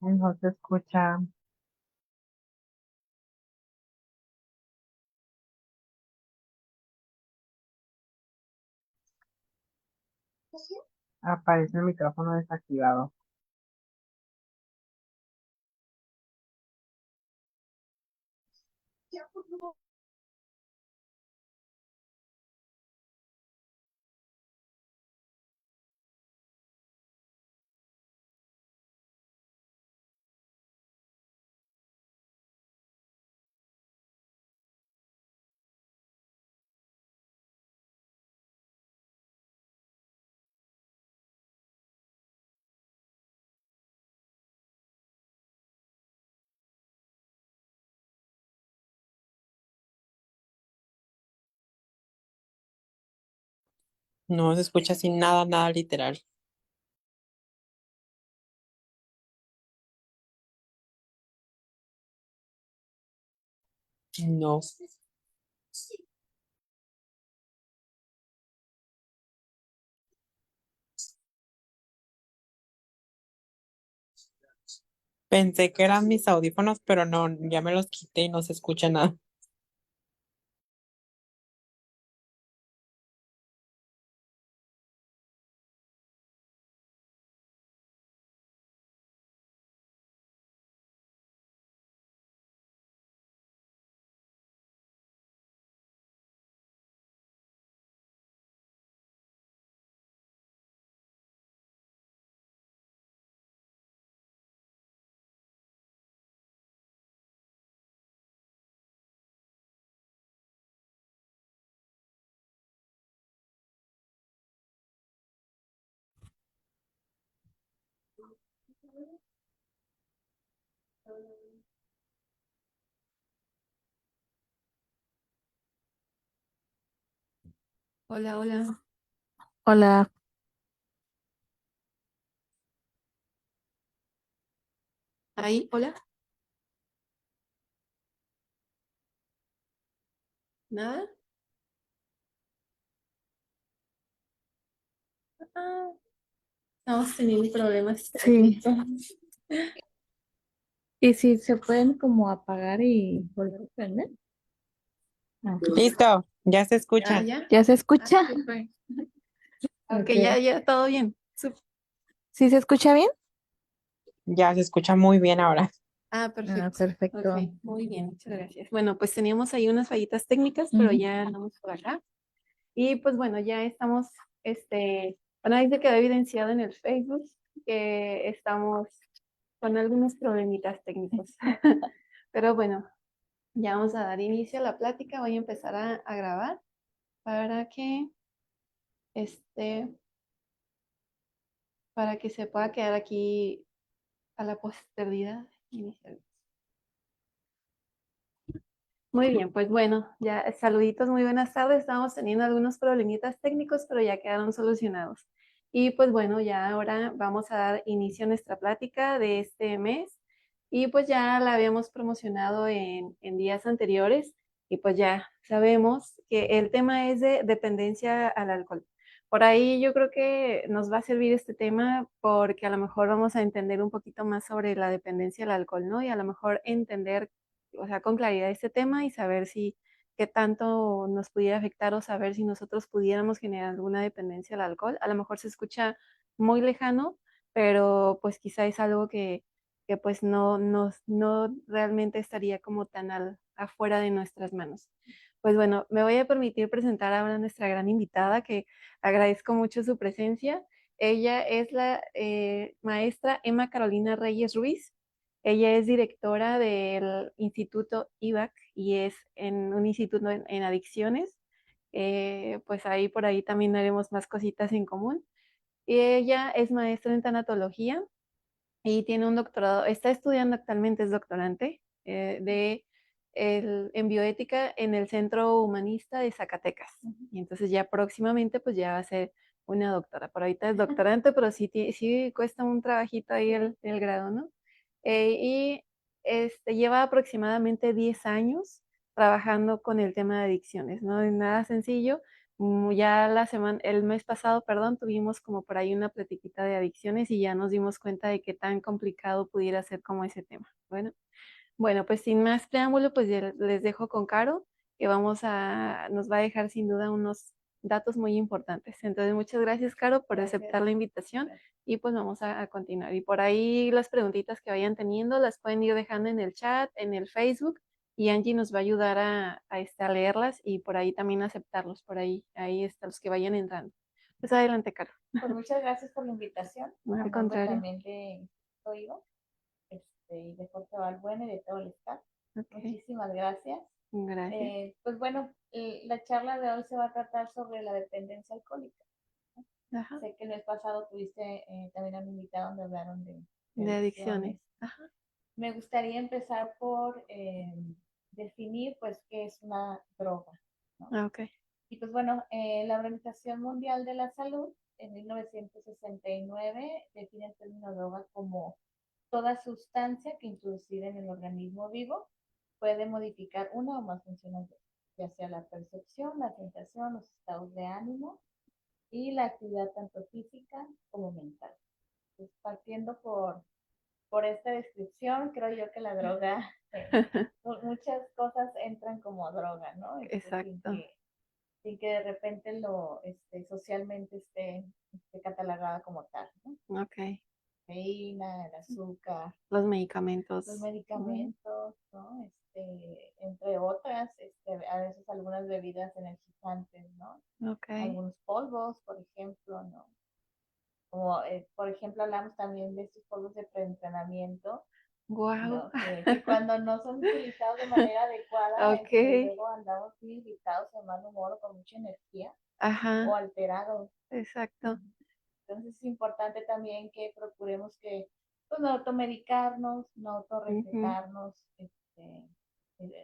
No se escucha. Aparece el micrófono desactivado. No se escucha sin nada, nada literal. No. Pensé que eran mis audífonos, pero no, ya me los quité y no se escucha nada. Hola, hola. Hola, Ahí, hola. ¿Nada? Ah, estamos teniendo problemas sí. técnicos. ¿Y si se pueden como apagar y volver a prender? Ah, Listo, ya se escucha. ¿Ya? ¿ya se escucha? Súper. Ok, Ok. ya, todo bien. ¿Sí se escucha bien? Ya se escucha muy bien ahora. Ah, Perfecto. perfecto. Ok, muy bien, muchas gracias. Bueno, pues teníamos ahí unas fallitas técnicas, pero Ujú. ya andamos por acá. Y pues bueno, ya estamos, bueno, ahí se quedó evidenciado en el Facebook que estamos con algunos problemitas técnicos. Pero bueno, ya vamos a dar inicio a la plática. Voy a empezar a grabar para que, este, para que se pueda quedar aquí a la posteridad. Muy bien, pues bueno, ya saluditos, muy buenas tardes. Estamos teniendo algunos problemitas técnicos, pero ya quedaron solucionados. Y pues bueno, ya ahora vamos a dar inicio a nuestra plática de este mes. Y pues ya la habíamos promocionado en días anteriores y pues ya sabemos que el tema es de dependencia al alcohol. Por ahí yo creo que nos va a servir este tema porque a lo mejor vamos a entender un poquito más sobre la dependencia al alcohol, ¿no? Y a lo mejor entender, o sea, con claridad este tema y saber si qué tanto nos pudiera afectar o saber si nosotros pudiéramos generar alguna dependencia al alcohol. A lo mejor se escucha muy lejano, pero pues quizá es algo que pues no realmente estaría como tan afuera de nuestras manos. Pues bueno, me voy a permitir presentar ahora a nuestra gran invitada, que agradezco mucho su presencia. Ella es la maestra Emma Carolina Reyes Ruiz. Ella es directora del Instituto IVAC y es en un instituto en adicciones. Pues ahí por ahí también haremos más cositas en común. Y ella es maestra en tanatología y tiene un doctorado, está estudiando actualmente, es doctorante en bioética en el Centro Humanista de Zacatecas. Y entonces ya próximamente pues ya va a ser una doctora. Por ahorita es doctorante, pero sí, sí cuesta un trabajito ahí el grado, ¿no? Y lleva aproximadamente 10 años trabajando con el tema de adicciones, ¿no? Es nada sencillo, ya el mes pasado, perdón, tuvimos como por ahí una platiquita de adicciones y ya nos dimos cuenta de qué tan complicado pudiera ser como ese tema. Bueno, pues sin más preámbulo, pues ya les dejo con Caro, que nos va a dejar sin duda unos datos muy importantes. Entonces, muchas gracias, Caro, por aceptar la invitación y pues vamos a continuar. Y por ahí las preguntitas que vayan teniendo las pueden ir dejando en el chat, en el Facebook, y Angie nos va a ayudar a leerlas y por ahí también aceptarlos, por ahí están los que vayan entrando. Pues adelante, Caro. Pues muchas gracias por la invitación. No, al En nombre contrario. también de Oigo, y de Jorge Balbuena y de todo el staff. Ok, Muchísimas gracias. gracias. Pues bueno, la charla de hoy se va a tratar sobre la dependencia alcohólica. Ajá. Sé que el mes pasado tuviste también a mi invitado donde hablaron De adicciones. Ajá. Me gustaría empezar por definir pues qué es una droga, ¿no? Ok. Y pues bueno, la Organización Mundial de la Salud en 1969 define el término droga como toda sustancia que introducida en el organismo vivo puede modificar una o más funciones, ya sea la percepción, la sensación, los estados de ánimo y la actividad tanto física como mental. Pues partiendo por esta descripción, creo yo que la droga, muchas cosas entran como droga, ¿no? Exacto. Sin que de repente socialmente esté catalogada como tal, ¿no? Ok. Cafeína, el azúcar, Los medicamentos. los medicamentos, ¿no? Entre otras, a veces algunas bebidas energizantes, ¿no? Ok. Algunos polvos, por ejemplo, ¿no? Como, por ejemplo, hablamos también de estos polvos de preentrenamiento, Wow. ¿no? Que cuando no son utilizados de manera adecuada, Ok. luego andamos muy irritados, de mal humor, con mucha energía o Ajá. alterados. Exacto. Entonces es importante también que procuremos que pues, no automedicarnos, no autorrecetarnos,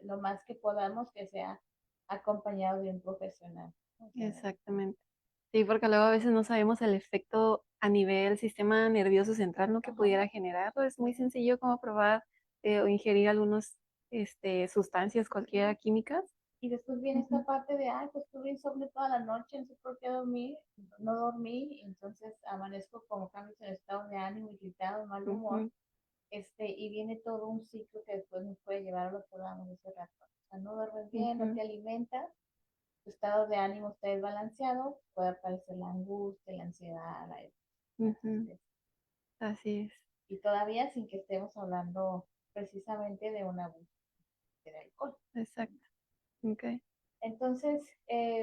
lo más que podamos que sea acompañado de un profesional. O sea, Exactamente. Sí, porque luego a veces no sabemos el efecto a nivel sistema nervioso central, ¿no? Que pudiera generar. Es muy sencillo como probar o ingerir algunas sustancias, cualquiera químicas. y después viene esta parte de, ay, pues tuve insomnio toda la noche, no sé por qué dormir, no dormí, entonces amanezco con cambios en el estado de ánimo, irritado, mal humor, Ujú. y viene todo un ciclo que después nos puede llevar a lo que hablábamos de hace rato. O sea, no duermes bien, no Ujú. te alimentas, tu estado de ánimo está desbalanceado, puede aparecer la angustia, la ansiedad, la Ujú. tristeza. Así es. Y todavía sin que estemos hablando precisamente de un abuso del alcohol. Exacto. Ok. Entonces,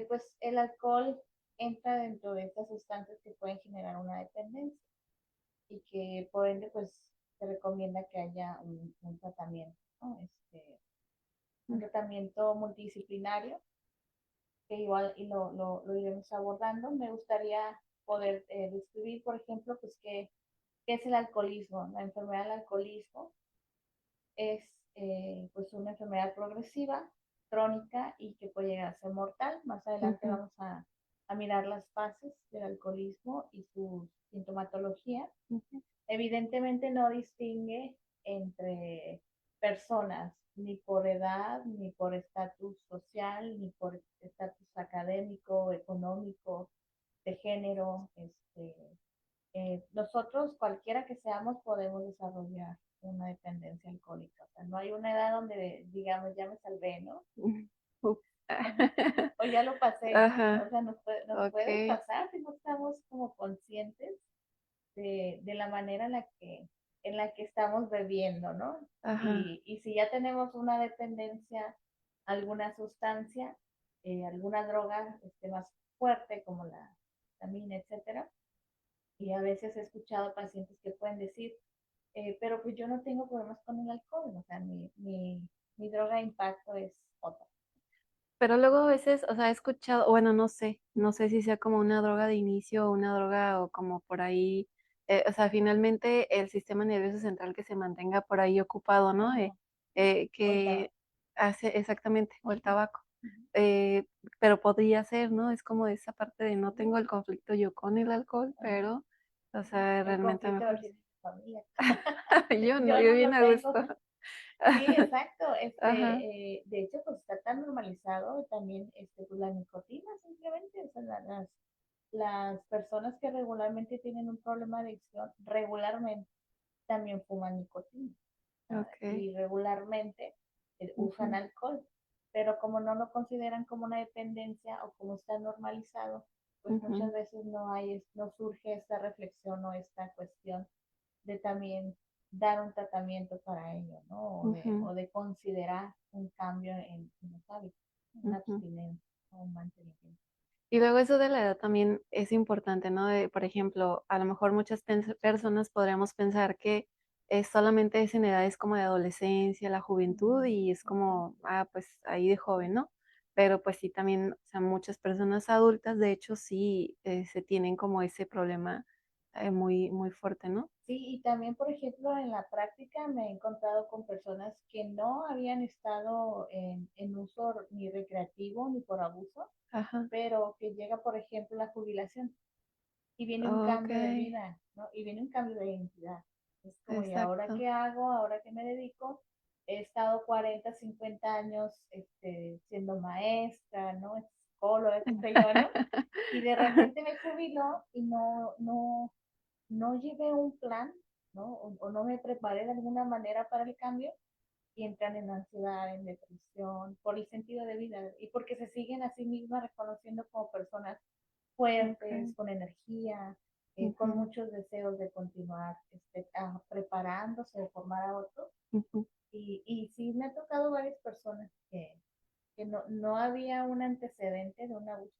pues el alcohol entra dentro de estas sustancias que pueden generar una dependencia y que por ende pues se recomienda que haya un tratamiento, ¿no? Un tratamiento multidisciplinario que igual y lo iremos abordando. Me gustaría poder describir, por ejemplo, pues qué es el alcoholismo. La enfermedad del alcoholismo es pues una enfermedad progresiva, crónica y que puede llegar a ser mortal. Más adelante Ujú. vamos a mirar las fases del alcoholismo y su sintomatología. Ujú. Evidentemente no distingue entre personas, ni por edad, ni por estatus social, ni por estatus académico, económico, de género. Nosotros, cualquiera que seamos, podemos desarrollar una dependencia alcohólica. O sea, no hay una edad donde digamos, ya me salvé, ¿no? Ups. O ya lo pasé. O Ajá. sea, nos puede Ok. pasar si no estamos como conscientes de la manera en la que estamos bebiendo, ¿no? Ajá. Y si ya tenemos una dependencia a alguna sustancia, alguna droga más fuerte como la vitamina, etcétera, y a veces he escuchado pacientes que pueden decir, pero pues yo no tengo problemas con el alcohol, o sea, mi droga de impacto es otra. Pero luego a veces, o sea, he escuchado, bueno, no sé si sea como una droga de inicio o una droga o como por ahí, o sea, finalmente el sistema nervioso central que se mantenga por ahí ocupado, ¿no? Que hace exactamente, o el tabaco. Eh, pero podría ser, ¿no? Es como esa parte de no tengo el conflicto yo con el alcohol, pero, o sea, El realmente conflicto mejor. lo tiene mi familia. Yo no, Yo yo no bien lo a tengo. gusto. Sí, exacto. Ajá. De hecho, pues está tan normalizado también pues, la nicotina, simplemente. O las personas que regularmente tienen un problema de adicción, regularmente también fuman nicotina. Ok. Y regularmente usan Ujú. alcohol, pero como no lo consideran como una dependencia o como está normalizado, pues muchas Ujú. veces no surge esta reflexión o esta cuestión de también dar un tratamiento para ello, ¿no? Ujú. O de considerar un cambio en los hábitos, una Ujú. abstinencia o un mantenimiento. Y luego eso de la edad también es importante, ¿no? Por ejemplo, a lo mejor muchas personas podríamos pensar que solamente es en edades como de adolescencia, la juventud, y es como, pues ahí de joven, ¿no? Pero pues sí, también, o sea, muchas personas adultas, de hecho, sí se tienen como ese problema muy, muy fuerte, ¿no? Sí, y también, por ejemplo, en la práctica me he encontrado con personas que no habían estado en uso ni recreativo ni por abuso, Ajá. pero que llega, por ejemplo, la jubilación y viene un Ok, cambio de vida, ¿no? Y viene un cambio de identidad. Es como, ¿y ahora exacto. qué hago? ¿Ahora qué me dedico? He estado 40, 50 años siendo maestra, ¿no? Psicóloga, qué sé yo, ¿no? Y de repente me jubilo y no llevé un plan, ¿no? O no me preparé de alguna manera para el cambio y entran en ansiedad, en depresión, por el sentido de vida y porque se siguen a sí mismas reconociendo como personas fuertes, Ok. con energía, con Ujú. muchos deseos de continuar preparándose, de formar a otros. Ujú. Y sí me ha tocado varias personas que no había un antecedente de un abuso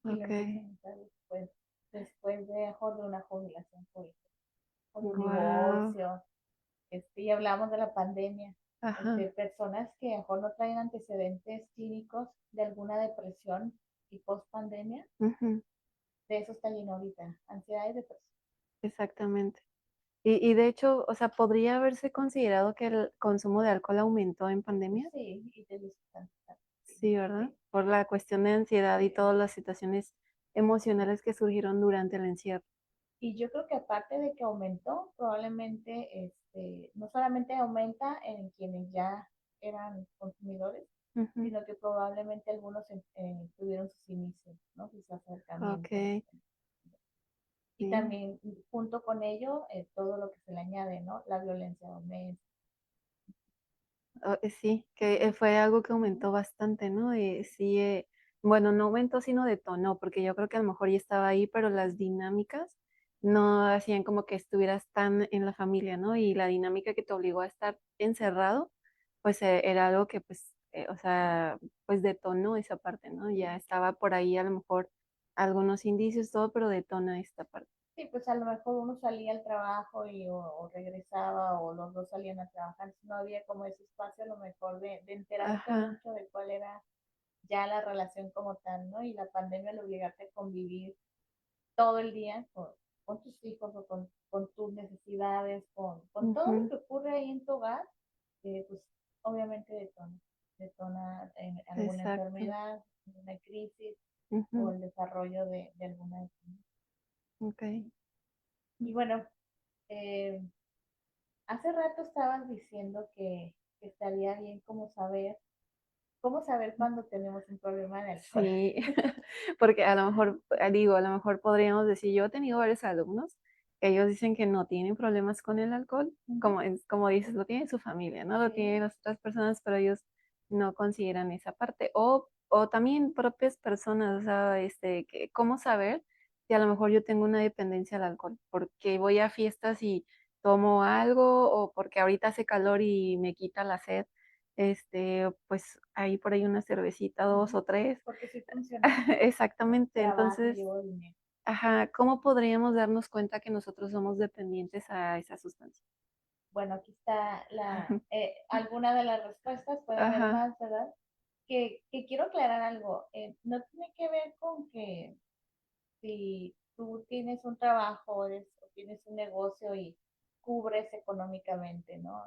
y lo Ok. empiezan a usar después de una jubilación, por ejemplo, con un Wow. divorcio, y hablamos de la pandemia, Ajá. personas que a lo mejor no traen antecedentes clínicos de alguna depresión y post pandemia, Ujú. de eso está lleno ahorita, ansiedad y depresión. Exactamente. Y de hecho, o sea, ¿podría haberse considerado que el consumo de alcohol aumentó en pandemia? Sí, y de sustancias. Sí, ¿verdad? Sí, Por la cuestión de ansiedad y todas las situaciones emocionales que surgieron durante el encierro. y yo creo que aparte de que aumentó, probablemente no solamente aumenta en quienes ya eran consumidores, Ujú. sino que probablemente algunos tuvieron sus inicios, ¿no? Sus acercamientos. Ok, Y sí. también junto con ello, todo lo que se le añade, ¿no? La violencia doméstica. Sí, que fue algo que aumentó bastante, ¿no? Sí, bueno, no aumentó, sino detonó, porque yo creo que a lo mejor ya estaba ahí, pero las dinámicas no hacían como que estuvieras tan en la familia, ¿no? Y la dinámica que te obligó a estar encerrado, pues era algo que, pues, o sea, pues detonó esa parte, ¿no? Ya estaba por ahí a lo mejor algunos indicios, todo, pero detona esta parte. Sí, pues a lo mejor uno salía al trabajo o regresaba o los dos salían a trabajar, no había como ese espacio a lo mejor de enterarte Ajá, mucho de cuál era ya la relación como tal, ¿no? Y la pandemia lo obligaste a convivir todo el día con tus hijos o con tus necesidades, con todo lo ujú, que ocurre ahí en tu hogar, pues obviamente detona en alguna exacto, enfermedad, una crisis o ujú, el desarrollo de alguna enfermedad. ok. Y bueno, eh, hace rato estabas diciendo que estaría bien como cómo saber cuando tenemos un problema de alcohol. Sí, porque a lo mejor, digo, a lo mejor podríamos decir, yo he tenido varios alumnos que ellos dicen que no tienen problemas con el alcohol, Ujú. como dices, lo tiene su familia, ¿no? Lo Sí, tienen las otras personas, pero ellos no consideran esa parte. O también propias personas, o sea, ¿cómo saber si a lo mejor yo tengo una dependencia al alcohol? Porque voy a fiestas y tomo algo, o porque ahorita hace calor y me quita la sed, pues ahí por ahí una cervecita, dos ujú. o tres. Porque sí funciona, ¿no? Exactamente. Trabajo, Entonces, llevo dinero. ajá, ¿cómo podríamos darnos cuenta que nosotros somos dependientes a esa sustancia? Bueno, aquí está alguna de las respuestas, puede haber Ajá, más, ¿verdad? Que quiero aclarar algo. No tiene que ver con que si tú tienes un trabajo o tienes un negocio y cubres económicamente, ¿no?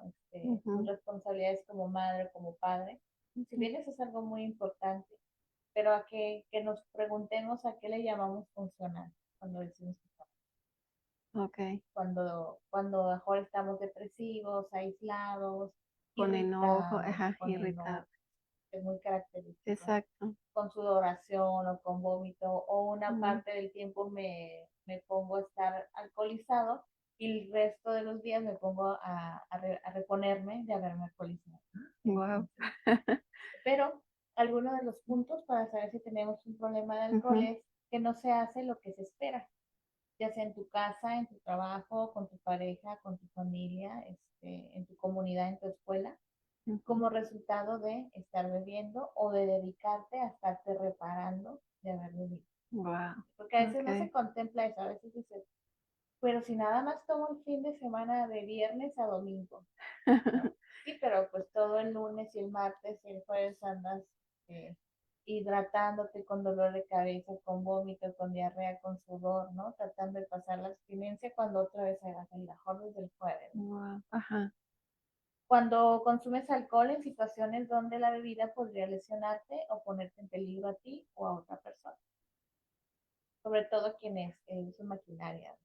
Tus ujú, responsabilidades como madre, como padre. Si bien eso es algo muy importante, pero que nos preguntemos a qué le llamamos funcionar cuando decimos que estamos, ok. cuando mejor estamos depresivos, aislados, Con enojo, irritados, ajá, con irritado. enojo. es muy característico. Exacto. Con sudoración o con vómito, o una Mm. parte del tiempo me pongo a estar alcoholizado y el resto de los días me pongo a reponerme de haberme alcoholizado. Wow. Pero algunos de los puntos para saber si tenemos un problema de alcohol es que no se hace lo que se espera, ya sea en tu casa, en tu trabajo, con tu pareja, con tu familia, en tu comunidad, en tu escuela, como resultado de estar bebiendo o de dedicarte a estarte reparando de haber bebido. Wow. Porque a veces no Ok. se contempla eso, a veces dices, pero si nada más tomo el fin de semana de viernes a domingo, ¿no? Sí, pero pues todo el lunes y el martes y el jueves andas hidratándote con dolor de cabeza, con vómito, con diarrea, con sudor, ¿no? Tratando de pasar la abstinencia cuando otra vez hagas el mejor desde el jueves. Wow. Ajá. Cuando consumes alcohol en situaciones donde la bebida podría lesionarte o ponerte en peligro a ti o a otra persona. Sobre todo quienes usan maquinaria,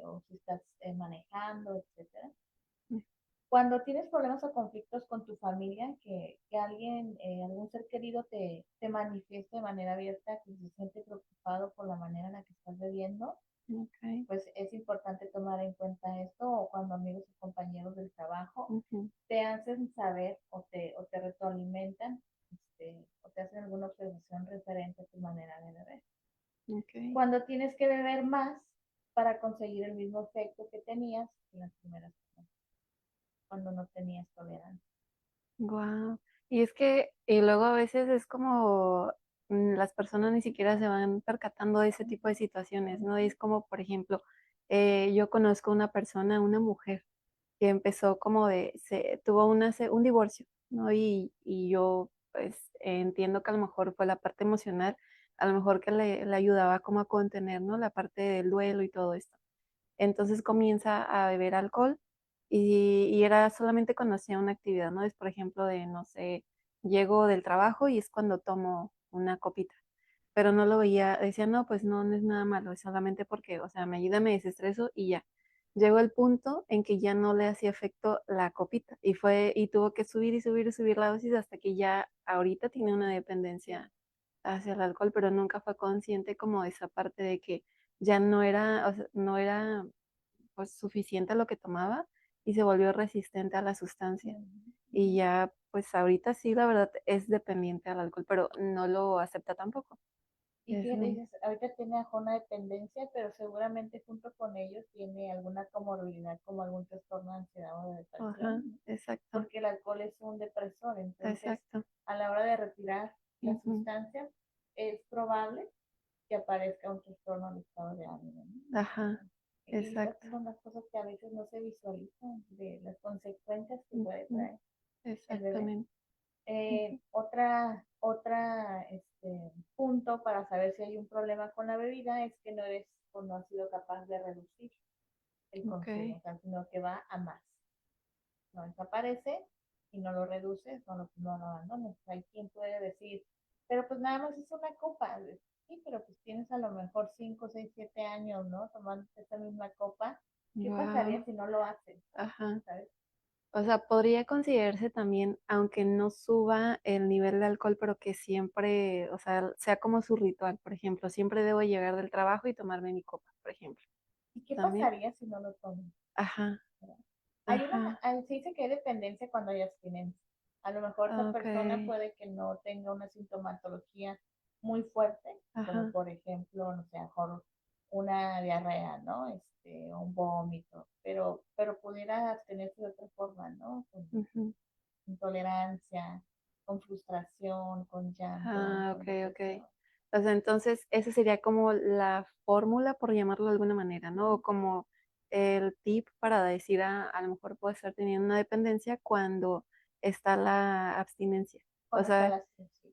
o si estás manejando, etcétera. Cuando tienes problemas o conflictos con tu familia, que alguien, algún ser querido te manifieste de manera abierta que se siente preocupado por la manera en la que estás bebiendo, Okay. pues es importante tomar en cuenta esto, o cuando amigos y compañeros del trabajo te hacen saber o te retroalimentan, o te hacen alguna observación referente a tu manera de beber. Okay. Cuando tienes que beber más para conseguir el mismo efecto que tenías en las primeras semanas, cuando no tenías tolerancia. Wow. Y es que, y luego a veces es como las personas ni siquiera se van percatando de ese tipo de situaciones, ¿no? Es como, por ejemplo, yo conozco una persona, una mujer, que empezó como tuvo un divorcio, ¿no? Y yo, pues, entiendo que a lo mejor fue la parte emocional, a lo mejor que le ayudaba como a contener, ¿no? La parte del duelo y todo esto. Entonces comienza a beber alcohol y era solamente cuando hacía una actividad, ¿no? Es por ejemplo de, no sé, llego del trabajo y es cuando tomo una copita, pero no lo veía, decía, no, pues no, no es nada malo, es solamente porque, o sea, me ayuda, me desestreso y ya. Llegó el punto en que ya no le hacía efecto la copita y tuvo que subir y subir y subir la dosis hasta que ya ahorita tiene una dependencia hacia el alcohol, pero nunca fue consciente como de esa parte de que ya no era, o sea, no era pues suficiente lo que tomaba y se volvió resistente a la sustancia. Y ya, pues ahorita sí, la verdad, es dependiente al alcohol, pero no lo acepta tampoco. Y Eso. fíjate, dices, ahorita tiene una dependencia, pero seguramente junto con ellos tiene alguna comorbilidad, como algún trastorno de ansiedad o de Ajá, depresión, ¿no? exacto, Porque el alcohol es un depresor, entonces exacto. a la hora de retirar la Ujú. sustancia es probable que aparezca un trastorno de estado de ánimo, ¿no? Ajá, Y exacto. estas son las cosas que a veces no se visualizan de las consecuencias que puede Ujú, traer el bebé. exactamente. Ujú. Otra punto para saber si hay un problema con la bebida es que no eres o no has sido capaz de reducir el Ok, consumo, o sea, sino que va a más. No desaparece y no lo reduces, no lo abandonas. Hay quien puede decir, pero pues nada más es una copa. Sí, pero pues tienes a lo mejor 5, 6, 7 años, ¿no? Tomando esta misma copa. ¿Qué pasaría wow. si no lo haces? Ajá. ¿Sabes? O sea, podría considerarse también, aunque no suba el nivel de alcohol, pero que siempre, o sea como su ritual, por ejemplo, siempre debo llegar del trabajo y tomarme mi copa, por ejemplo. ¿Y qué También. pasaría si no lo tomas? Ajá, ajá, Se dice que hay dependencia cuando hay abstinencia. A lo mejor esa ok, persona puede que no tenga una sintomatología muy fuerte, como ajá, por ejemplo, no sé, mejor una diarrea, ¿no? Un vómito, pero pudiera abstenerse de otra forma, ¿no? Con ujú. intolerancia, con frustración, con llanto, Ah, con ok, ok. depresión. O sea, entonces esa sería como la fórmula, por llamarlo de alguna manera, ¿no? O como el tip para decir, a lo mejor puedo estar teniendo una dependencia cuando está la abstinencia. O Cuando está sea,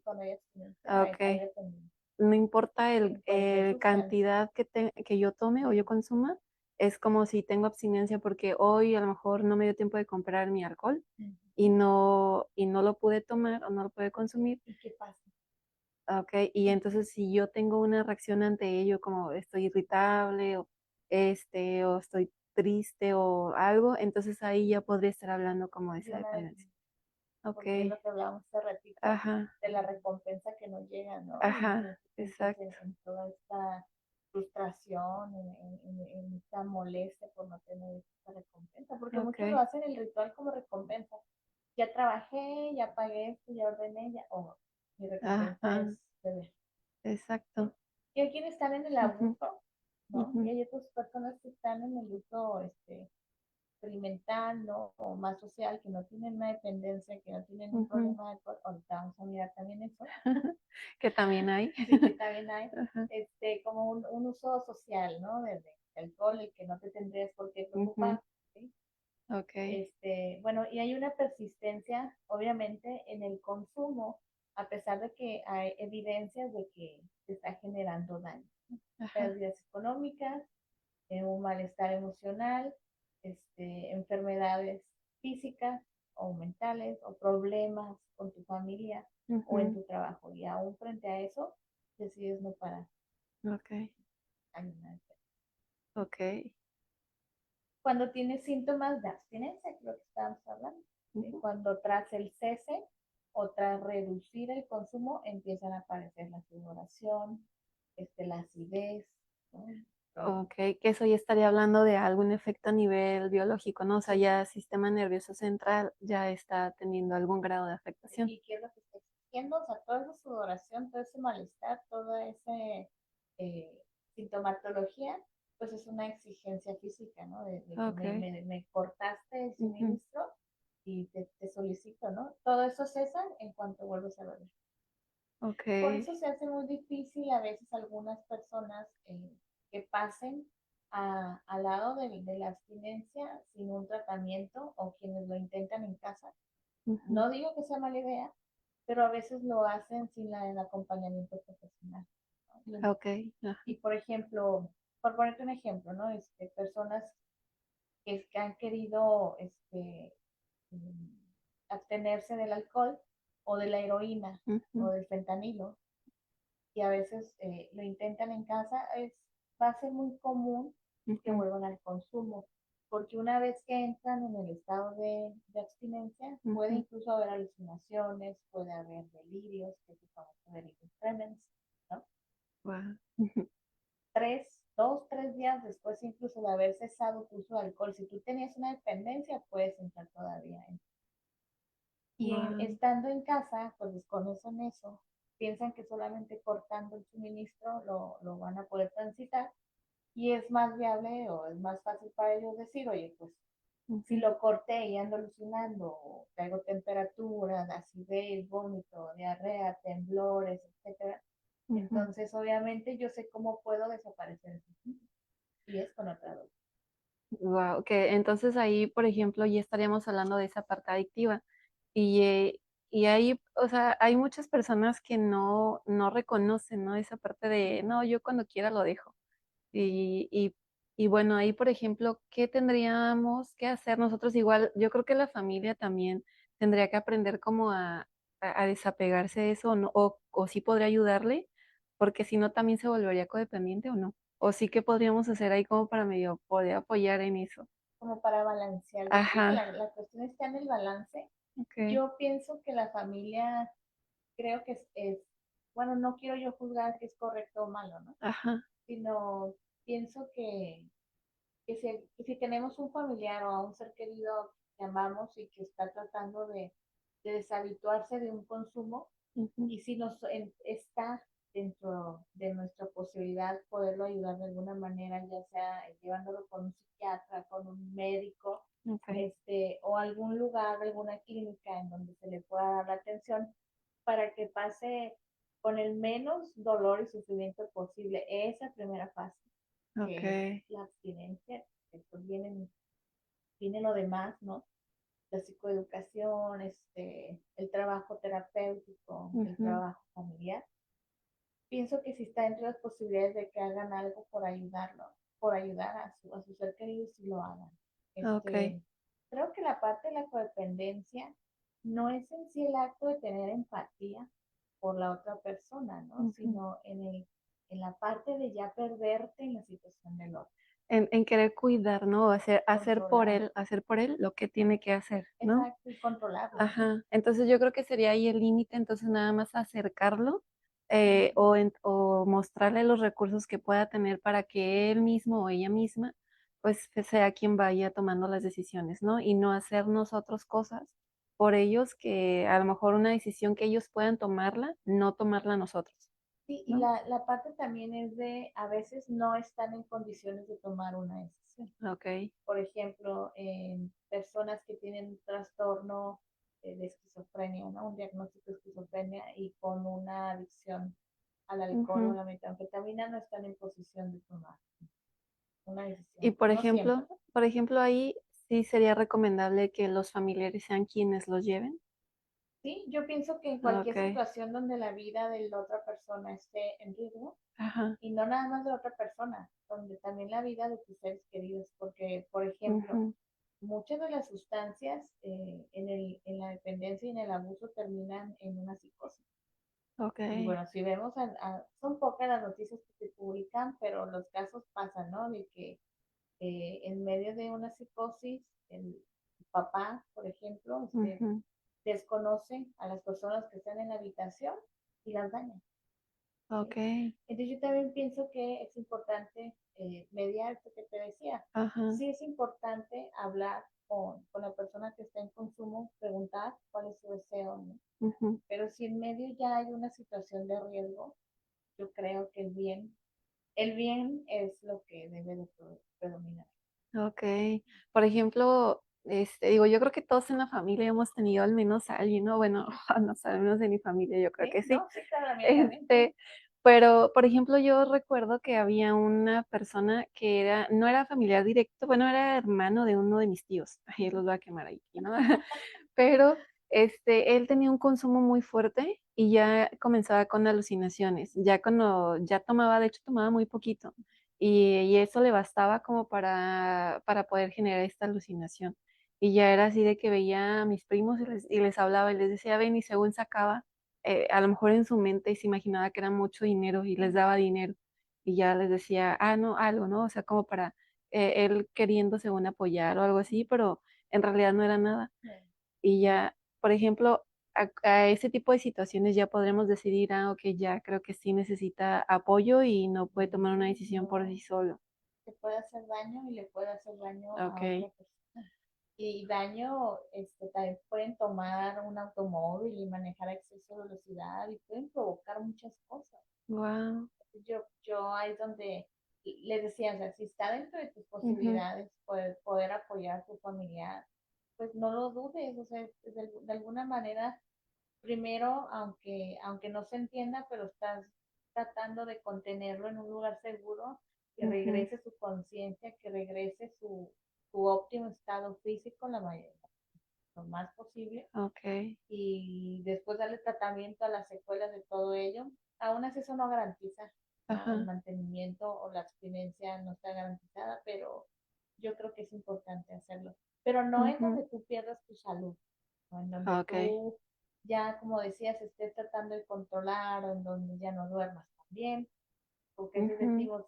cuando hay abstinencia, hay ok. dependencia No importa en cualquier el sustancia. cantidad que yo tome o yo consuma, es como si tengo abstinencia porque hoy a lo mejor no me dio tiempo de comprar mi alcohol y no lo pude tomar o no lo pude consumir. ¿Y qué pasa? Ok, y entonces si yo tengo una reacción ante ello, como estoy irritable o estoy triste o algo, entonces ahí ya podría estar hablando como de De esa una dependencia. porque es Ok. lo que hablábamos hace ratito, Ajá. de la recompensa que nos llega, ¿no? Y Ajá. entonces Exacto. en toda esta frustración, en esta molestia por no tener esta recompensa, porque muchos lo Ok. hacen el ritual como recompensa. Ya trabajé, ya pagué esto, ya ordené, ya, mi recompensa Ajá. es beber. Exacto. Y hay quienes están en el Ujú, abuso, ¿no? Y ujú, hay otras personas que están en el uso experimental, ¿no? O más social, que no tienen una dependencia, que no tienen un ujú. problema de alcohol. Ahorita vamos a mirar también eso. Que también hay. Sí, que también hay, Ajá. como un uso social, ¿no? De alcohol, el que no te tendrías por qué Ujú, preocupar, ¿sí? ok. Bueno, y hay una persistencia, obviamente, en el consumo, a pesar de que hay evidencias de que se está generando daño, ¿no? Ajá. Pérdidas económicas, un malestar emocional, enfermedades físicas o mentales o problemas con tu familia o en Ujú, tu trabajo. Y aún frente a eso, decides no parar. ok. Hay una- Ok. Cuando tienes síntomas de abstinencia, que es lo que estábamos hablando, ¿sí? Ujú. Cuando tras el cese o tras reducir el consumo empiezan a aparecer la sudoración, la acidez, ¿no? Ok, que eso ya estaría hablando de algún efecto a nivel biológico, ¿no? O sea, Sí. ya el sistema nervioso central ya está teniendo algún grado de afectación. ¿Y qué es lo que está exigiendo? O sea, toda esa sudoración, todo ese malestar, toda esa eh, sintomatología, pues es una exigencia física, ¿no? De que Ok. me cortaste el Ujú, suministro y te solicito, ¿no? Todo eso cesa en cuanto vuelves a beber. ok. Por eso se hace muy difícil a veces algunas personas que pasen al lado de la abstinencia sin un tratamiento o quienes lo intentan en casa. Ujú, No digo que sea mala idea, pero a veces lo hacen sin el acompañamiento profesional, ¿no? ok. Ajá. Y por ejemplo, por ponerte un ejemplo, ¿no? Personas que han querido abstenerse del alcohol o de la heroína o Ujú, del fentanilo y a veces lo intentan en casa, va a ser muy común que ujú, vuelvan al consumo, porque una vez que entran en el estado de abstinencia, puede ujú. incluso haber alucinaciones, puede haber delirios, que se famoso delirios tremens, ¿no? Guau. Ujú, 2, 3 días después incluso de haber cesado tu uso de alcohol, si tú tenías una dependencia, puedes entrar todavía en. Y guau. estando en casa, pues desconocen eso, piensan que solamente cortando el suministro lo van a poder transitar y es más viable o es más fácil para ellos decir, oye, pues si Ujú, lo corté y ando alucinando, o traigo temperatura, acidez, vómito, diarrea, temblores, etcétera, ujú. entonces obviamente yo sé cómo puedo desaparecer ese síntoma y es con otra dosis. Guau, que entonces ahí, por ejemplo, ya estaríamos hablando de esa parte adictiva. Y ahí, o sea, hay muchas personas que no reconocen, ¿no? Esa parte de, no, yo cuando quiera lo dejo. Y, y, y bueno, ahí, por ejemplo, ¿qué tendríamos que hacer nosotros? Igual, yo creo que la familia también tendría que aprender como a desapegarse de eso, ¿no? O sí podría ayudarle, porque si no, también se volvería codependiente o no. O sí que podríamos hacer ahí como para medio poder apoyar en eso. Como para balancear. Yo creo que Ajá, la cuestión está en el balance. ok, Yo pienso que la familia, creo que bueno, no quiero yo juzgar que es correcto o malo, ¿no? ajá, Sino pienso que si tenemos un familiar o a un ser querido que amamos y que está tratando de deshabituarse de un consumo, ujú, y si está dentro de nuestra posibilidad poderlo ayudar de alguna manera, ya sea llevándolo con un psiquiatra, con un médico, ok, o algún lugar, alguna clínica en donde se le pueda dar la atención para que pase con el menos dolor y sufrimiento posible esa primera fase, ok, que es la abstinencia. Después viene lo demás, ¿no? La psicoeducación, el trabajo terapéutico, el ujú, trabajo familiar. Pienso que si está dentro de las posibilidades de que hagan algo por ayudarlo, por ayudar a su ser querido, si lo hagan. ok, Creo que la parte de la codependencia no es en sí el acto de tener empatía por la otra persona, ¿no? ujú, Sino en la parte de ya perderte en la situación del otro. en querer cuidar, ¿no? Controlar. Hacer por él lo que tiene que hacer, ¿no? Exacto, y controlarlo. Ajá. Entonces yo creo que sería ahí el límite, entonces nada más acercarlo o mostrarle los recursos que pueda tener para que él mismo o ella misma pues que sea quien vaya tomando las decisiones, ¿no? Y no hacer nosotros cosas por ellos que a lo mejor una decisión que ellos puedan tomarla, no tomarla nosotros, Sí, y ¿no? la parte también es de, a veces no están en condiciones de tomar una decisión. Ok. Por ejemplo, en personas que tienen un trastorno de esquizofrenia, ¿no? Un diagnóstico de esquizofrenia y con una adicción al alcohol o a Ujú. la metanfetamina no están en posición de tomar una Y decisión. No siempre. por ejemplo, ahí sí sería recomendable que los familiares sean quienes los lleven. Sí, yo pienso que en cualquier Ok. situación donde la vida de la otra persona esté en riesgo, Ajá. y no nada más de la otra persona, donde también la vida de tus seres queridos, porque, por ejemplo, Ujú. muchas de las sustancias en la dependencia y en el abuso terminan en una psicosis. Ok. Y bueno, si vemos, son pocas las noticias que se publican, pero los casos pasan, ¿no? De que en medio de una psicosis, el papá, por ejemplo, Ujú. desconoce a las personas que están en la habitación y las daña. Ok. ¿Sí? Entonces yo también pienso que es importante mediar esto que te decía. Ajá. Sí es importante hablar con la persona que está en consumo, preguntar cuál es su deseo, ¿no? Ujú. Pero si en medio ya hay una situación de riesgo, yo creo que el bien es lo que debe de predominar. Ok. Por ejemplo, digo, yo creo que todos en la familia hemos tenido al menos a alguien, ¿no? Bueno, no sé, al menos de mi familia, yo creo ¿Sí? que sí. No, sí, claro, la mía también. Este, pero, por ejemplo, yo recuerdo que había una persona que no era familiar directo, bueno, era hermano de uno de mis tíos. Ahí los voy a quemar aquí, ¿no? Pero él tenía un consumo muy fuerte y ya comenzaba con alucinaciones. Ya cuando ya tomaba, de hecho tomaba muy poquito y eso le bastaba como para poder generar esta alucinación. Y ya era así de que veía a mis primos y les hablaba y les decía, ven, y según sacaba, a lo mejor en su mente y se imaginaba que era mucho dinero y les daba dinero. Y ya les decía, ah, no, algo, ¿no? O sea, como para él queriendo según apoyar o algo así, pero en realidad no era nada. Y ya, por ejemplo, a ese tipo de situaciones ya podremos decidir, ah, ok, ya creo que sí necesita apoyo y no puede tomar una decisión por sí No, solo. te puede hacer daño y le puede hacer daño a Ok, otra persona. Y daño, también pueden tomar un automóvil y manejar a exceso de velocidad y pueden provocar muchas cosas. wow. Yo ahí es donde les decía, o sea, si está dentro de tus posibilidades poder apoyar a tu familiar, pues no lo dudes, o sea, de alguna manera, primero, aunque no se entienda, pero estás tratando de contenerlo en un lugar seguro, que regrese su conciencia, que regrese su óptimo estado físico la mayoría, lo más posible, Ok, y después darle tratamiento a las secuelas de todo ello. Aún así eso no garantiza, ¿no? El ajá, mantenimiento o la abstinencia no está garantizada, pero yo creo que es importante hacerlo. Pero no en ujú, donde tú pierdas tu salud, ¿no? En donde ok, tú ya, como decías, estés tratando de controlar o en donde ya no duermas tan bien, porque si ujú, decimos,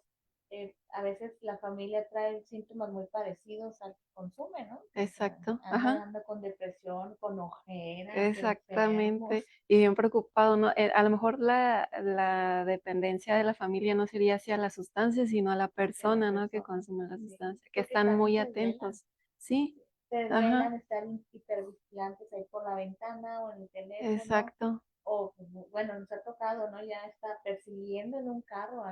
a veces la familia trae síntomas muy parecidos al que consume, ¿no? O sea, exacto, ajá. anda con depresión, con ojeras, enfermos. Exactamente, y bien preocupado, ¿no? A lo mejor la dependencia de la familia no sería hacia la sustancia, sino a la Hacia la persona, ¿no? Que persona. consume la Sí. sustancia, que Porque están también muy se desvelan. atentos. Sí, Se ajá, desvelan, estar hipervigilantes ahí por la ventana o en el teléfono. exacto, O, pues, bueno, nos ha tocado, ¿no? Ya está persiguiendo en un carro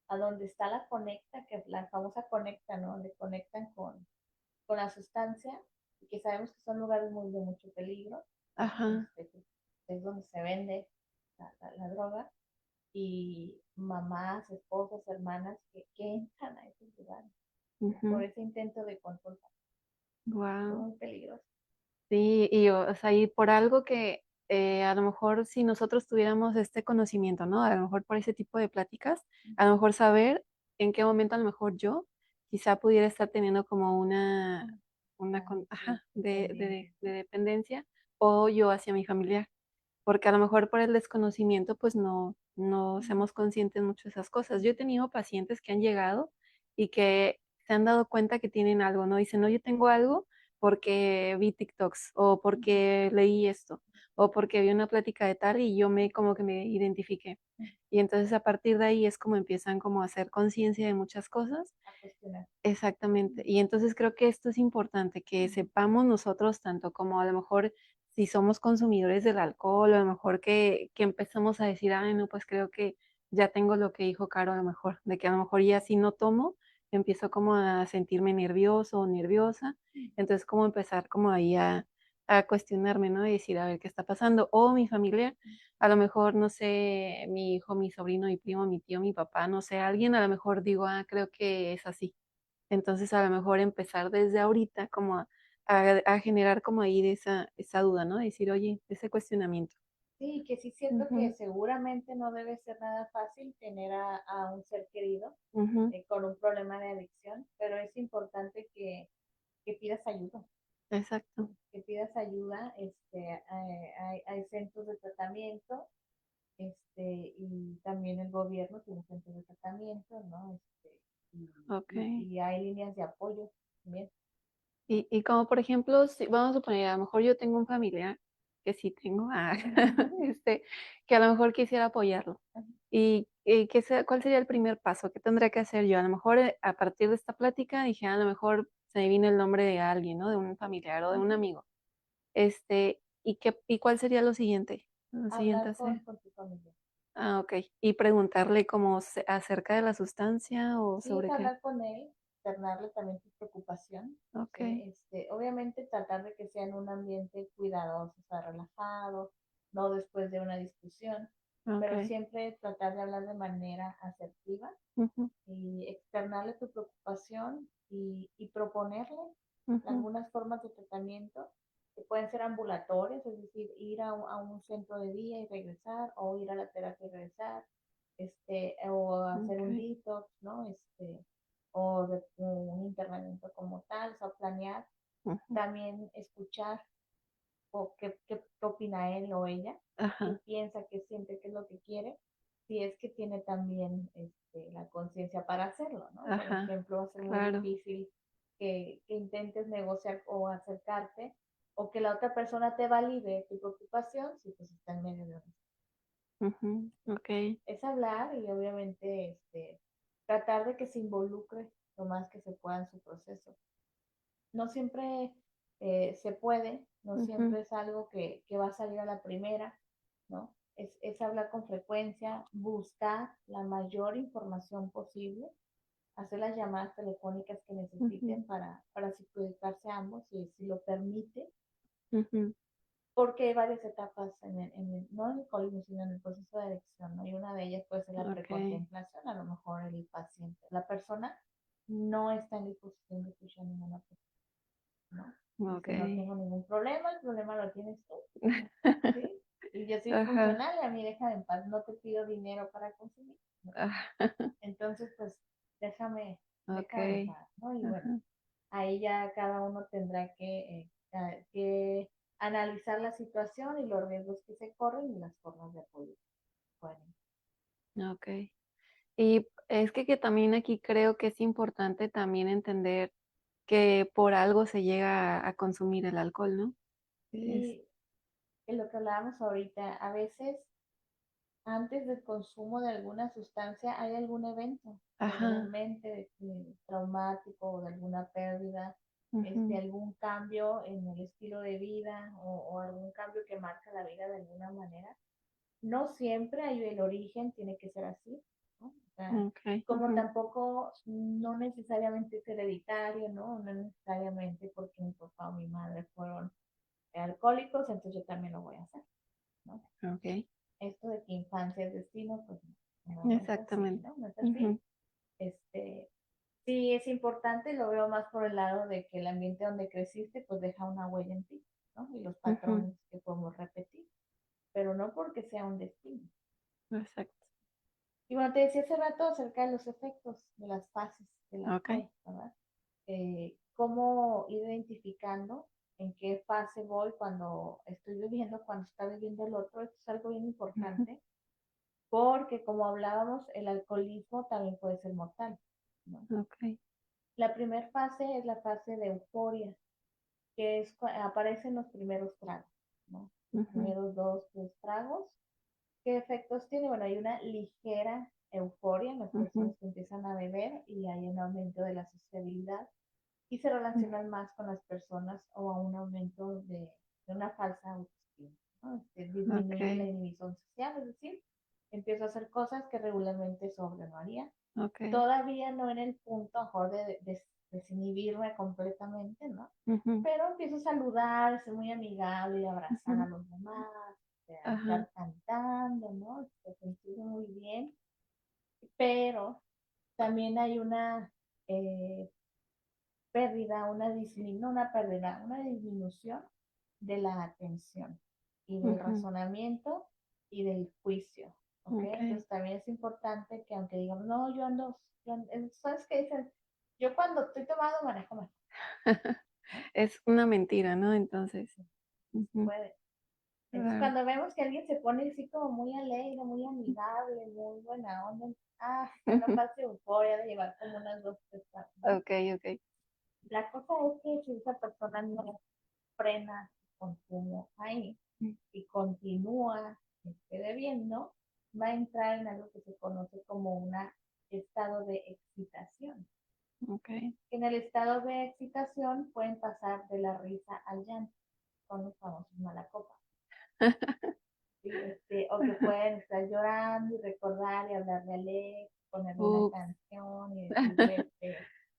a donde está la conecta, que la famosa conecta, ¿no? Donde conectan con la sustancia, y que sabemos que son lugares de mucho peligro, ajá, pues, es donde se vende la droga, y mamás, esposas, hermanas que entran a esos lugares por ese intento de control. Es wow. muy peligroso. Sí, y o sea, y por algo que a lo mejor si nosotros tuviéramos este conocimiento, ¿no? A lo mejor por ese tipo de pláticas, a lo mejor saber en qué momento a lo mejor yo quizá pudiera estar teniendo como Sí, ajá, dependiente. de dependencia o yo hacia mi familiar, porque a lo mejor por el desconocimiento pues no somos conscientes mucho de esas cosas. Yo he tenido pacientes que han llegado y que se han dado cuenta que tienen algo, ¿no? Dicen, no, yo tengo algo porque vi TikToks o porque leí esto o porque vi una plática de tal y yo me como que me identifiqué. Y entonces a partir de ahí es como empiezan como a hacer conciencia de muchas cosas. A cuestionar. Exactamente. Y entonces creo que esto es importante, que sepamos nosotros tanto como a lo mejor si somos consumidores del alcohol, o a lo mejor que empezamos a decir, ay, no, pues creo que ya tengo lo que dijo Caro a lo mejor, de que a lo mejor ya si no tomo, empiezo como a sentirme nervioso o nerviosa. Entonces como empezar como ahí a cuestionarme, ¿no? Y decir, a ver, ¿qué está pasando? O mi familia, a lo mejor, no sé, mi hijo, mi sobrino, mi primo, mi tío, mi papá, no sé, alguien, a lo mejor digo, ah, creo que es así. Entonces, a lo mejor empezar desde ahorita como a generar como ahí de esa duda, ¿no? Decir, oye, ese cuestionamiento. Sí, que sí siento que Ujú, seguramente no debe ser nada fácil tener a un ser querido ujú, con un problema de adicción, pero es importante que pidas ayuda, exacto. que pidas ayuda, hay centros de tratamiento, y también el gobierno tiene centros de tratamiento, ¿no? Ok. Y hay líneas de apoyo también. Y como por ejemplo, si, vamos a suponer, a lo mejor yo tengo un familiar, que sí tengo, este, que a lo mejor quisiera apoyarlo. ¿Y cuál sería el primer paso? ¿Qué tendría que hacer yo? A lo mejor a partir de esta plática dije, a lo mejor se me vino el nombre de alguien, ¿no? De un familiar o de un amigo. ¿Y cuál sería lo siguiente? Lo siguiente a Hablar hacer. con tu familia. Ah, ok. Y preguntarle como acerca de la sustancia o Sí, es sobre qué. hablar con él, externarle también tu preocupación, Ok, ¿sí? Obviamente tratar de que sea en un ambiente cuidadoso, o sea, relajado, no después de una discusión, pero ok. siempre tratar de hablar de manera asertiva Ujú, y externarle tu preocupación y proponerle ujú, algunas formas de tratamiento que pueden ser ambulatorias, es decir, ir a un centro de día y regresar, o ir a la terapia y regresar, o hacer un ok. detox, ¿no? O de un internamiento como tal, o sea, planear, Ujú, también escuchar o qué opina él o ella, qué ajá, piensa, qué siente, qué es lo que quiere, si es que tiene también la conciencia para hacerlo, ¿no? Por ajá. ejemplo, va a ser muy Claro. difícil que intentes negociar o acercarte o que la otra persona te valide tu preocupación si pues está en medio de una. Ujú, ok. Es hablar y obviamente tratar de que se involucre lo más que se pueda en su proceso. No siempre se puede, no Ujú, siempre es algo que va a salir a la primera, ¿no? Es hablar con frecuencia, buscar la mayor información posible, hacer las llamadas telefónicas que ujú, necesiten para simplificarse a ambos, si lo permite, ujú. porque hay varias etapas no en el alcoholismo, sino en el proceso de adicción, ¿no? Y una de ellas puede ser la Ok, precontemplación, a lo mejor el paciente, la persona no está en disposición de escuchar ninguna persona, ¿no? ok. Dice, no tengo ningún problema, el problema lo tienes tú, ¿sí? Y yo soy Ajá, funcional y a mí déjame en paz, no te pido dinero para consumir, ¿no? ajá, Entonces, pues, déjame, ok. déjame en paz, ¿no? Y bueno, Ajá. ahí ya cada uno tendrá que analizar la situación y los riesgos que se corren y las formas de apoyo. Bueno, Ok. Y es que también aquí creo que es importante también entender que por algo se llega a consumir el alcohol, ¿no? Es, y en lo que hablábamos ahorita, a veces antes del consumo de alguna sustancia hay algún evento, ajá. regularmente traumático o de alguna pérdida, Ujú, algún cambio en el estilo de vida o algún cambio que marca la vida de alguna manera. No siempre hay el origen, tiene que ser así, ¿no? O sea, ok. como Ujú, tampoco no necesariamente es hereditario, ¿no? No necesariamente porque mi papá o mi madre fueron alcohólicos, entonces yo también lo voy a hacer, ¿no? ok. Esto de que infancia es destino, pues no es así, Exactamente. ¿no? No es así. Ujú, Este, sí es importante, lo veo más por el lado de que el ambiente donde creciste, pues deja una huella en ti, ¿no? Y los ujú, patrones que podemos repetir, pero no porque sea un destino. exacto. Y bueno, te decía hace rato acerca de los efectos de las fases del Ok. alcohol, ¿verdad? Cómo ir identificando en qué fase voy cuando estoy viviendo, cuando está viviendo el otro. Esto es algo bien Ujú, importante porque como hablábamos, el alcoholismo también puede ser mortal. ¿no? Ok. La primera fase es la fase de euforia, que es aparecen los primeros tragos, ¿no? Los Ujú. primeros 2, 3 tragos. ¿Qué efectos tiene? Bueno, hay una ligera euforia en las Ujú. personas que empiezan a beber y hay un aumento de la sociabilidad y se relacionan más con las personas o a un aumento de una falsa autoestima, ¿no? Disminuye la Ok. inhibición social, es decir, empiezo a hacer cosas que regularmente sobrio no haría. Ok. Todavía no en el punto mejor de desinhibirme completamente, ¿no? Ujú. Pero empiezo a saludar, ser muy amigable y abrazar a Ujú. los demás, a Ajá. estar cantando, ¿no? Sentirme muy bien, pero también hay una eh, pérdida, no una pérdida, una disminución de la atención y del Ujú. razonamiento y del juicio, ¿ok? Ok. Entonces también es importante que aunque digamos, no, ¿sabes qué dicen? Yo cuando estoy tomado manejo mejor, ¿no? Es una mentira, ¿no? Entonces. Ujú. Puede. Entonces Claro. cuando vemos que alguien se pone así como muy alegre, muy amigable, muy buena onda, está la fase de euforia de llevar como unas 2, 3 ¿no? Ok, ok. La cosa es que si esa persona no frena su consumo ahí y continúa bebiendo, va a entrar en algo que se conoce como un estado de excitación. Ok. En el estado de excitación pueden pasar de la risa al llanto, son los famosos malacopas. ¿Sí? O que pueden estar llorando y recordar y hablarle a Alex, ponerle una Ups. canción y decirle, te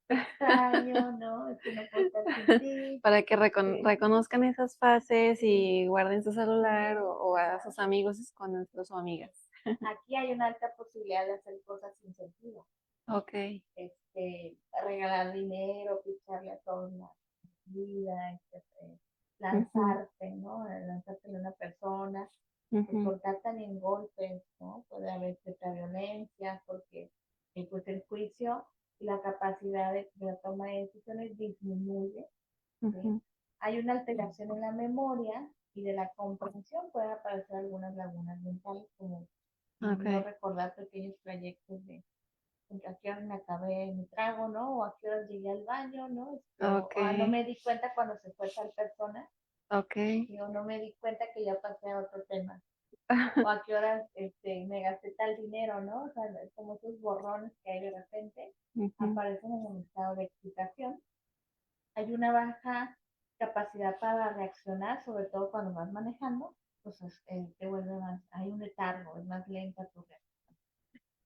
extraño, ¿no? No puedo estar sin ti. Para que Sí. reconozcan esas fases y guarden su celular o a sus amigos escondidos o amigas. Aquí hay una alta posibilidad de hacer cosas sin sentido. Ok. Regalar dinero, picharle a todos la vida, Ujú. lanzarte, ¿no? Lanzarte a una persona, Ujú. cortar también golpes, ¿no? Puede haber cierta violencia porque pues, el juicio y la capacidad de la toma de decisiones disminuye, ¿sí? Ujú. Hay una alteración en la memoria y de la comprensión, pueden aparecer algunas lagunas mentales como no Ok. recordar pequeños trayectos de a qué hora me acabé mi trago, ¿no? O a qué hora llegué al baño, ¿no? Ok. No me di cuenta cuando se fue tal persona, Ok. o no me di cuenta que ya pasé a otro tema, o a qué hora me gasté tal dinero, ¿no? O sea, como esos borrones que hay de repente Ujú. aparecen en el estado de excitación. Hay una baja capacidad para reaccionar, sobre todo cuando vas manejando, pues te vuelve más, hay un letargo, es más lenta tu reacción.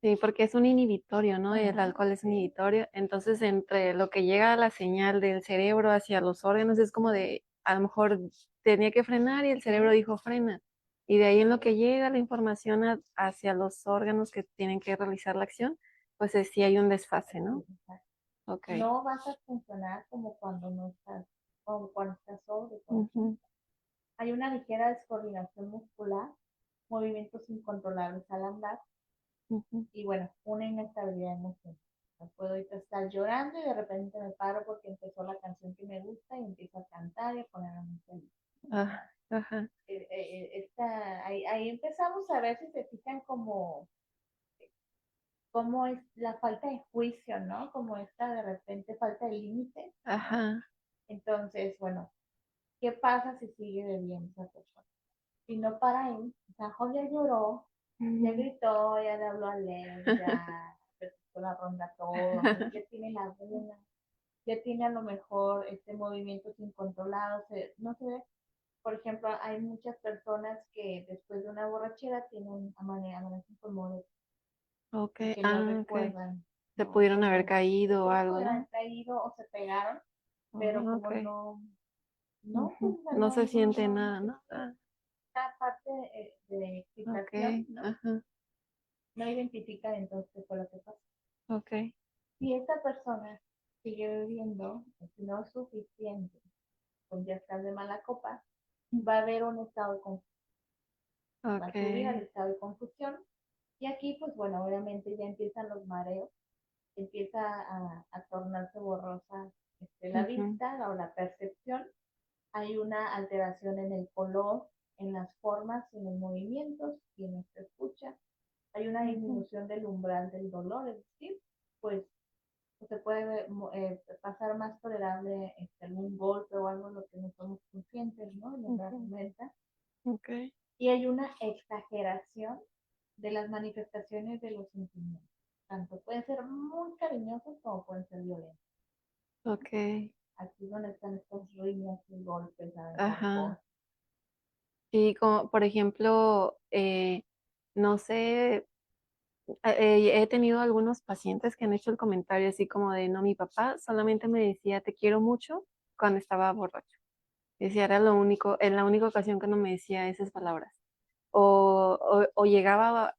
Sí, porque es un inhibitorio, ¿no? El Ajá, alcohol es un sí. inhibitorio. Entonces, entre lo que llega a la señal del cerebro hacia los órganos, es como de, a lo mejor tenía que frenar y el cerebro dijo frena. Y de ahí en lo que llega la información hacia los órganos que tienen que realizar la acción, pues sí hay un desfase, ¿no? Ok. No vas a funcionar como cuando no estás, como cuando estás sobre, por Ujú. ejemplo. Hay una ligera descoordinación muscular, movimientos incontrolables al andar Ujú. y bueno, una inestabilidad emocional. No puedo estar llorando y de repente me paro porque empezó la canción que me gusta y empiezo a cantar y a ponerme muy feliz. Ah, ajá. Ahí empezamos a ver si se fijan como es la falta de juicio, ¿no? Como esta de repente falta de límite. Ajá. Entonces, bueno, ¿qué pasa si sigue bebiendo esa persona? Si no para ahí, o sea, ya lloró, ya Ujú. gritó, ya le habló a Alex, ya repitió la ronda todo, ¿no? Ya tiene la vena, ya tiene a lo mejor movimientos incontrolados, no se ve. Por ejemplo, hay muchas personas que después de una borrachera tienen amanecen con moles Ok. y que no Ah, ok. recuerdan, Se ¿no? pudieron haber Cómo caído o se algo, pudieran ¿no? caído o se pegaron, pero Ah, como ok. no, pues Ujú. No se siente no, nada, ¿no? Ah, esta parte de ok. excitación, ¿no? Ajá. No identifica entonces qué fue lo que pasó. Ok. Si esta persona sigue bebiendo, si no es suficiente, pues ya está de mala copa, va a haber un estado de confusión, va a Ok. subir al estado de confusión y aquí pues bueno, obviamente ya empiezan los mareos, empieza a tornarse borrosa la Ujú. vista o la percepción, hay una alteración en el color, en las formas, en los movimientos y en nuestra escucha, hay una Ujú. disminución del umbral del dolor, es decir, pues o se puede pasar más tolerable algún golpe o algo de lo que no somos conscientes, ¿no? En nuestra Ujú. mente. Ok. Y hay una exageración de las manifestaciones de los sentimientos. Tanto pueden ser muy cariñosos como pueden ser violentos. Ok. Aquí es donde están estos riñas y golpes, Ajá. alcohol. Sí, como por ejemplo, no sé, he tenido algunos pacientes que han hecho el comentario así como de, no, mi papá solamente me decía te quiero mucho cuando estaba borracho. Decía, era lo único, en la única ocasión que no me decía esas palabras. O llegaba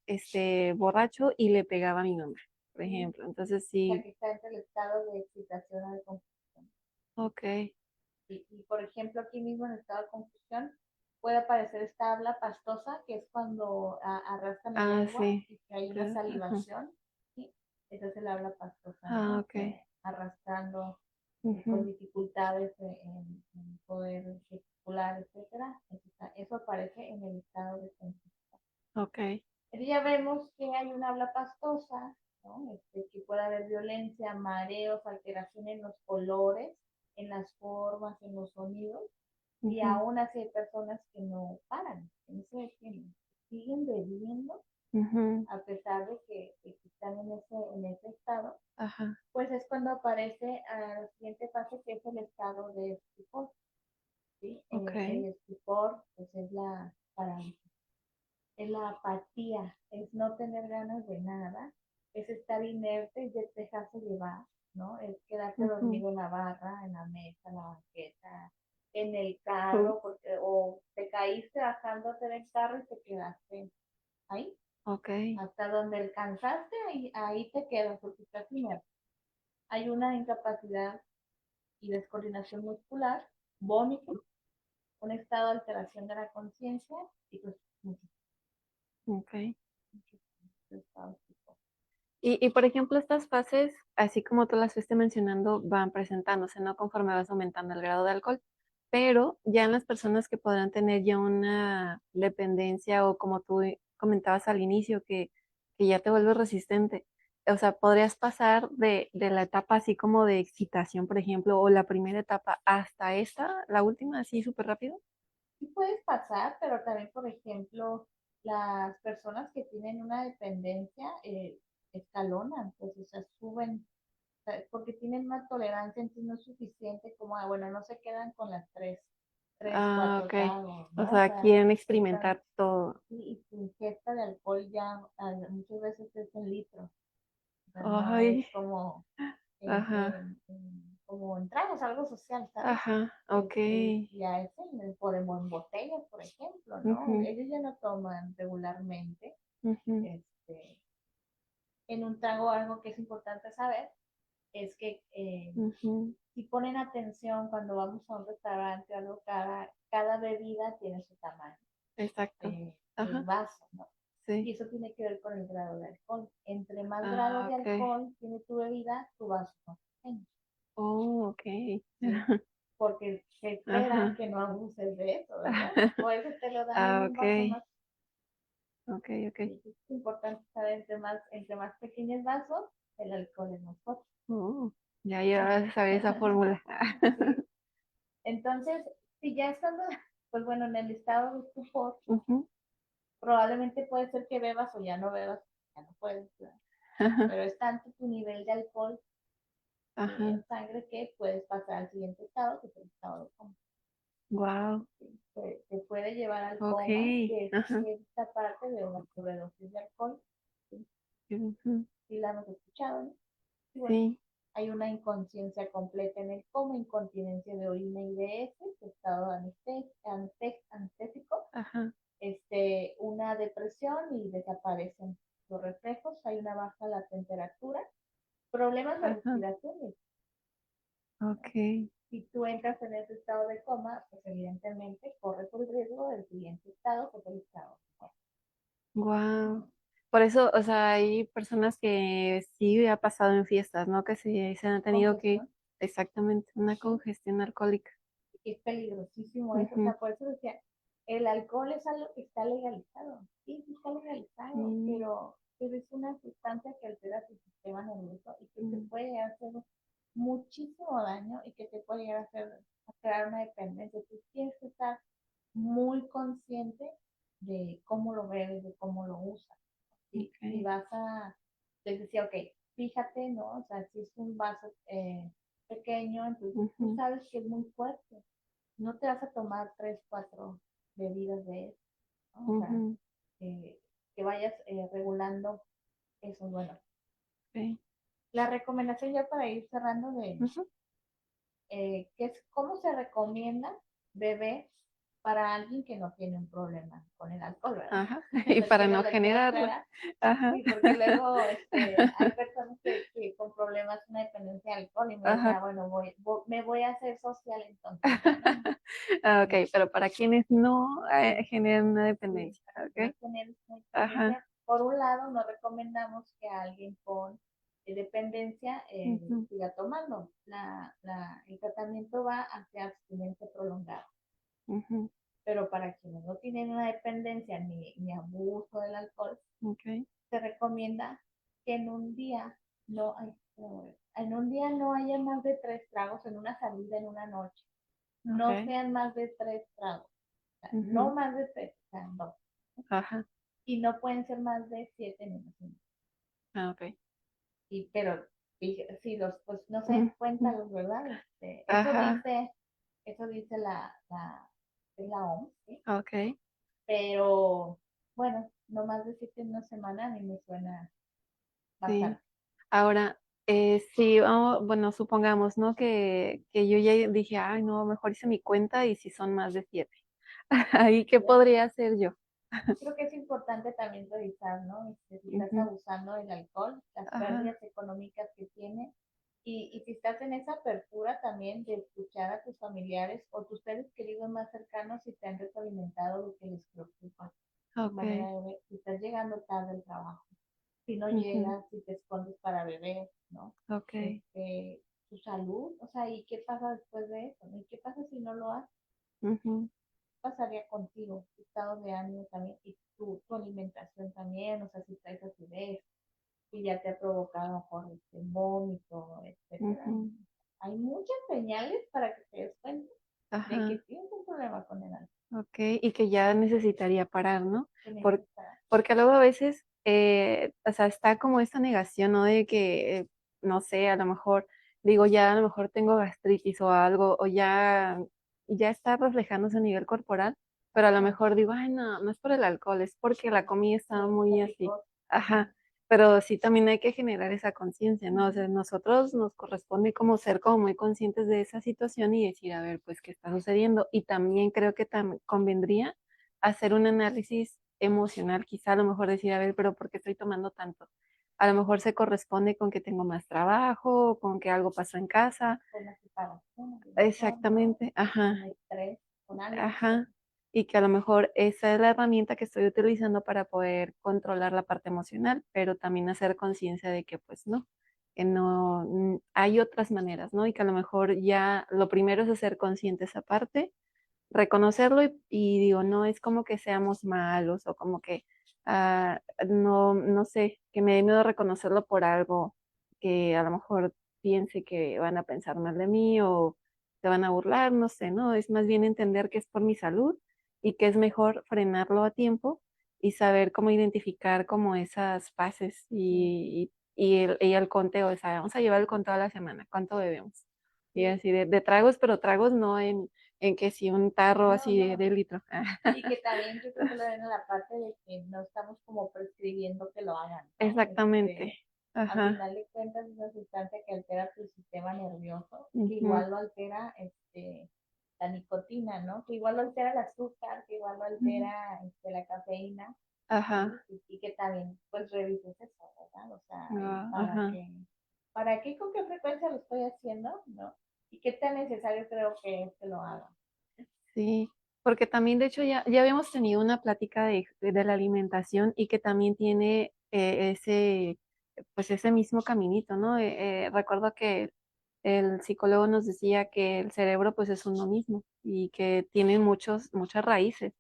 borracho y le pegaba a mi mamá, por ejemplo. Entonces O sea, sí, que está entre el estado de excitación o de confusión. ok. Y, por ejemplo, aquí mismo en el estado de confusión puede aparecer esta habla pastosa, que es cuando arrastran la Ah, lengua sí. y que hay una Ajá. salivación. ¿Sí? Esa es el habla pastosa, Ah, ¿no? ok. Arrastrando con Ujú. dificultades en poder gesticular, etcétera. Eso aparece en el estado de confusión. Ok. Entonces ya vemos que hay una habla pastosa, ¿no? Que puede haber violencia, mareos, alteración en los colores, en las formas, en los sonidos, y Ujú. aún así hay personas que no paran, que no se detienen, siguen bebiendo Ujú. a pesar de que están en ese estado, Ajá. pues es cuando aparece la siguiente fase que es el estado de estupor, ¿sí? Ok. El estupor pues es la parálisis, es la apatía, es no tener ganas de nada, es estar inerte y dejarse llevar, ¿no? Es quedarte Ujú. dormido en la barra, en la mesa, en la banqueta, en el Uh, carro, porque, o te caíste bajándote del carro y te quedaste ahí, Ok. hasta donde alcanzaste, ahí te quedas porque estás inerte. Hay una incapacidad y descoordinación muscular, vómito, un estado de alteración de la conciencia y pues muchos, Ok. muchos estados. Por ejemplo, estas fases, así como tú las fuiste mencionando, van presentándose, ¿no? Conforme vas aumentando el grado de alcohol. Pero ya en las personas que podrán tener ya una dependencia o como tú comentabas al inicio, que ya te vuelves resistente. O sea, podrías pasar de la etapa así como de excitación, por ejemplo, o la primera etapa hasta esta, la última, así súper rápido. Sí puedes pasar, pero también, por ejemplo, las personas que tienen una dependencia escalonan, pues, o sea, suben, o sea, porque tienen una tolerancia, entonces no es suficiente como, bueno, no se quedan con las tres, Ah, cuatro ok. tragos, O ¿no? O sea, sea, quieren están, experimentar todo. y su ingesta de alcohol ya muchas veces es en litros, o sea, no es Ay, como ajá, como entramos a algo social, ¿sabes? ajá, ok. Y a ese podemos en botellas, por ejemplo, ¿no? Ujú, Ellos ya no toman regularmente. ujú, Este, en un trago algo que es importante saber es que ujú. si ponen atención cuando vamos a un restaurante o algo, cada bebida tiene su tamaño, Exacto. el Ajá, vaso, ¿no? sí. Y eso tiene que ver con el grado de alcohol. Entre más grado Ah, de ok. alcohol tiene tu bebida, tu vaso es más pequeño. Oh, ok. ¿Sí? Porque se espera Ajá. que no abuses de eso, ¿verdad? Por eso te lo dan en Ah, un vaso ok. más. Ok, ok. Sí, es importante saber, entre más pequeños vasos, el alcohol es más fuerte. Ya llevas a saber esa fórmula. Sí. Entonces, si ya estando, pues bueno, en el estado de estupor, Ujú. probablemente puede ser que bebas o ya no bebas, ya no puedes, ¿verdad? Ajá. Pero es tanto tu nivel de alcohol Ajá. en sangre que puedes pasar al siguiente estado, que es el estado de coma. Wow. Te puede llevar al Ok. coma, que es Ajá. esta parte de una sobredosis de alcohol. Sí, Ujú. sí la hemos escuchado, ¿no? Y bueno, Sí. hay una inconsciencia completa en el coma, incontinencia de orina y de heces, estado anestésico, Ajá. una depresión y desaparecen los reflejos, hay una baja la temperatura, problemas de Ajá. respiración. Ok. Si tú entras en ese estado de coma, pues evidentemente corres el riesgo del siguiente estado, que es el estado de coma. Wow. Por eso, o sea, hay personas que sí ha pasado en fiestas, ¿no? Que se han tenido que, Congestión, exactamente, una ¿sí? congestión alcohólica. Es peligrosísimo eso, o Ujú. sea, por eso decía, el alcohol es algo que está legalizado, sí, sí está legalizado, Sí. pero es una sustancia que altera tu sistema nervioso y que te puede hacer muchísimo daño y que te puede llegar a crear una dependencia. Tú tienes que estar muy consciente de cómo lo bebes, de cómo lo usas. Si vas a, te decía, ok, fíjate, ¿no? O sea, si es un vaso pequeño, entonces tú sabes que es muy fuerte. No te vas a tomar 3, 4 bebidas de eso, ¿no? O sea, que vayas regulando eso. Bueno, Ok. la recomendación ya para ir cerrando de que es cómo se recomienda beber para alguien que no tiene un problema con el alcohol, ¿verdad? Ajá. Y para Quiero no la idea generarlo. clara. Ajá. Sí, porque luego hay personas que con problemas, una dependencia de alcohol y me dicen, Ajá. bueno, me voy a hacer social entonces. ¿No? Ah, ok, pero para quienes no generan una Sí, dependencia, para ¿ok? no tener esta Ajá. dependencia. Por un lado, no recomendamos que alguien con dependencia Ujú. siga tomando. El tratamiento va hacia abstinencia prolongada. Ujú. Pero para quienes no tienen una dependencia ni abuso del alcohol, Ok. se recomienda que en un día no haya más de 3 tragos en una salida en una noche. No Ok. sean más de 3 tragos. O sea, Ujú. no más de 3, o sea, 2. Ajá. Y no pueden ser más de 7 en una semana. Ah, ok. Pero si los, pues no sé, Ujú. cuéntalos, ¿verdad? Ajá. Eso dice la OMS, ¿sí? Ok. Pero bueno, no más de 7 en una semana a mí me suena Sí. bastante. Ahora, sí, bueno, supongamos, ¿no? Que yo ya dije, ay, no, mejor hice mi cuenta y si son más de 7. Ahí, ¿qué podría hacer yo? Creo que es importante también revisar, ¿no? Si estás Ujú. abusando del alcohol, las Ajá. pérdidas económicas que tiene y si estás en esa apertura también de escuchar a tus familiares o tus seres queridos más cercanos si te han retroalimentado lo que les preocupa, tu Ok. manera de ver, si estás llegando tarde al trabajo, si no Ujú. llegas, si te escondes para beber, ¿no? Ok. Tu salud, o sea, ¿y qué pasa después de eso? ¿Y qué pasa si no lo haces? Ujú. Pasaría contigo, tu estado de ánimo también y tu alimentación también, o sea, si traes acidez, y ya te ha provocado a lo mejor vómito, etcétera. Ujú. Hay muchas señales para que te des cuenta de que Ajá. tienes un problema con el alcohol. Ok, y que ya necesitaría parar, ¿no? Que Por- necesitas. Porque luego a veces, o sea, está como esta negación, ¿no? De que, no sé, a lo mejor, digo, ya a lo mejor tengo gastritis o algo, o ya está reflejándose a nivel corporal, pero a lo mejor digo, ay, no, no es por el alcohol, es porque la comida estaba muy así. Ajá, pero sí también hay que generar esa conciencia, ¿no? O sea, nosotros nos corresponde como ser como muy conscientes de esa situación y decir, a ver, pues, ¿qué está sucediendo? Y también creo que convendría hacer un análisis emocional, quizá a lo mejor decir, a ver, pero ¿por qué estoy tomando tanto? A lo mejor se corresponde con que tengo más trabajo, con que algo pasó en casa. Con la separación, a lo mejor, ¿no? Exactamente, ajá, Con estrés, con algo. ajá. Y que a lo mejor esa es la herramienta que estoy utilizando para poder controlar la parte emocional, pero también hacer conciencia de que pues no, que no, hay otras maneras, ¿no? Y que a lo mejor ya lo primero es hacer consciente esa parte, reconocerlo y digo, no es como que seamos malos o como que, no, no sé, que me dé miedo reconocerlo por algo que a lo mejor piense que van a pensar mal de mí o se van a burlar, no sé, ¿no? Es más bien entender que es por mi salud y que es mejor frenarlo a tiempo y saber cómo identificar como esas fases y el conteo, o sea, vamos a llevar el conteo a la semana, ¿cuánto bebemos? Y así de tragos, pero tragos no en que si un tarro No, así no. de litro. Y que también yo creo que lo ven en la parte de que no estamos como prescribiendo que lo hagan, ¿no? Exactamente. A Ajá. final de cuentas es una sustancia que altera tu sistema nervioso, que Ujú. igual lo altera la nicotina, ¿no? Que igual lo altera el azúcar, que igual lo altera la cafeína, Ajá. y que también pues revises eso, ¿verdad? O sea, Ajá. para qué, con qué frecuencia lo estoy haciendo, ¿no? Y qué tan necesario creo que es que lo haga. Sí, porque también de hecho ya habíamos tenido una plática de la alimentación y que también tiene pues ese mismo caminito, ¿no? Recuerdo que el psicólogo nos decía que el cerebro pues es uno mismo y que tiene muchas raíces.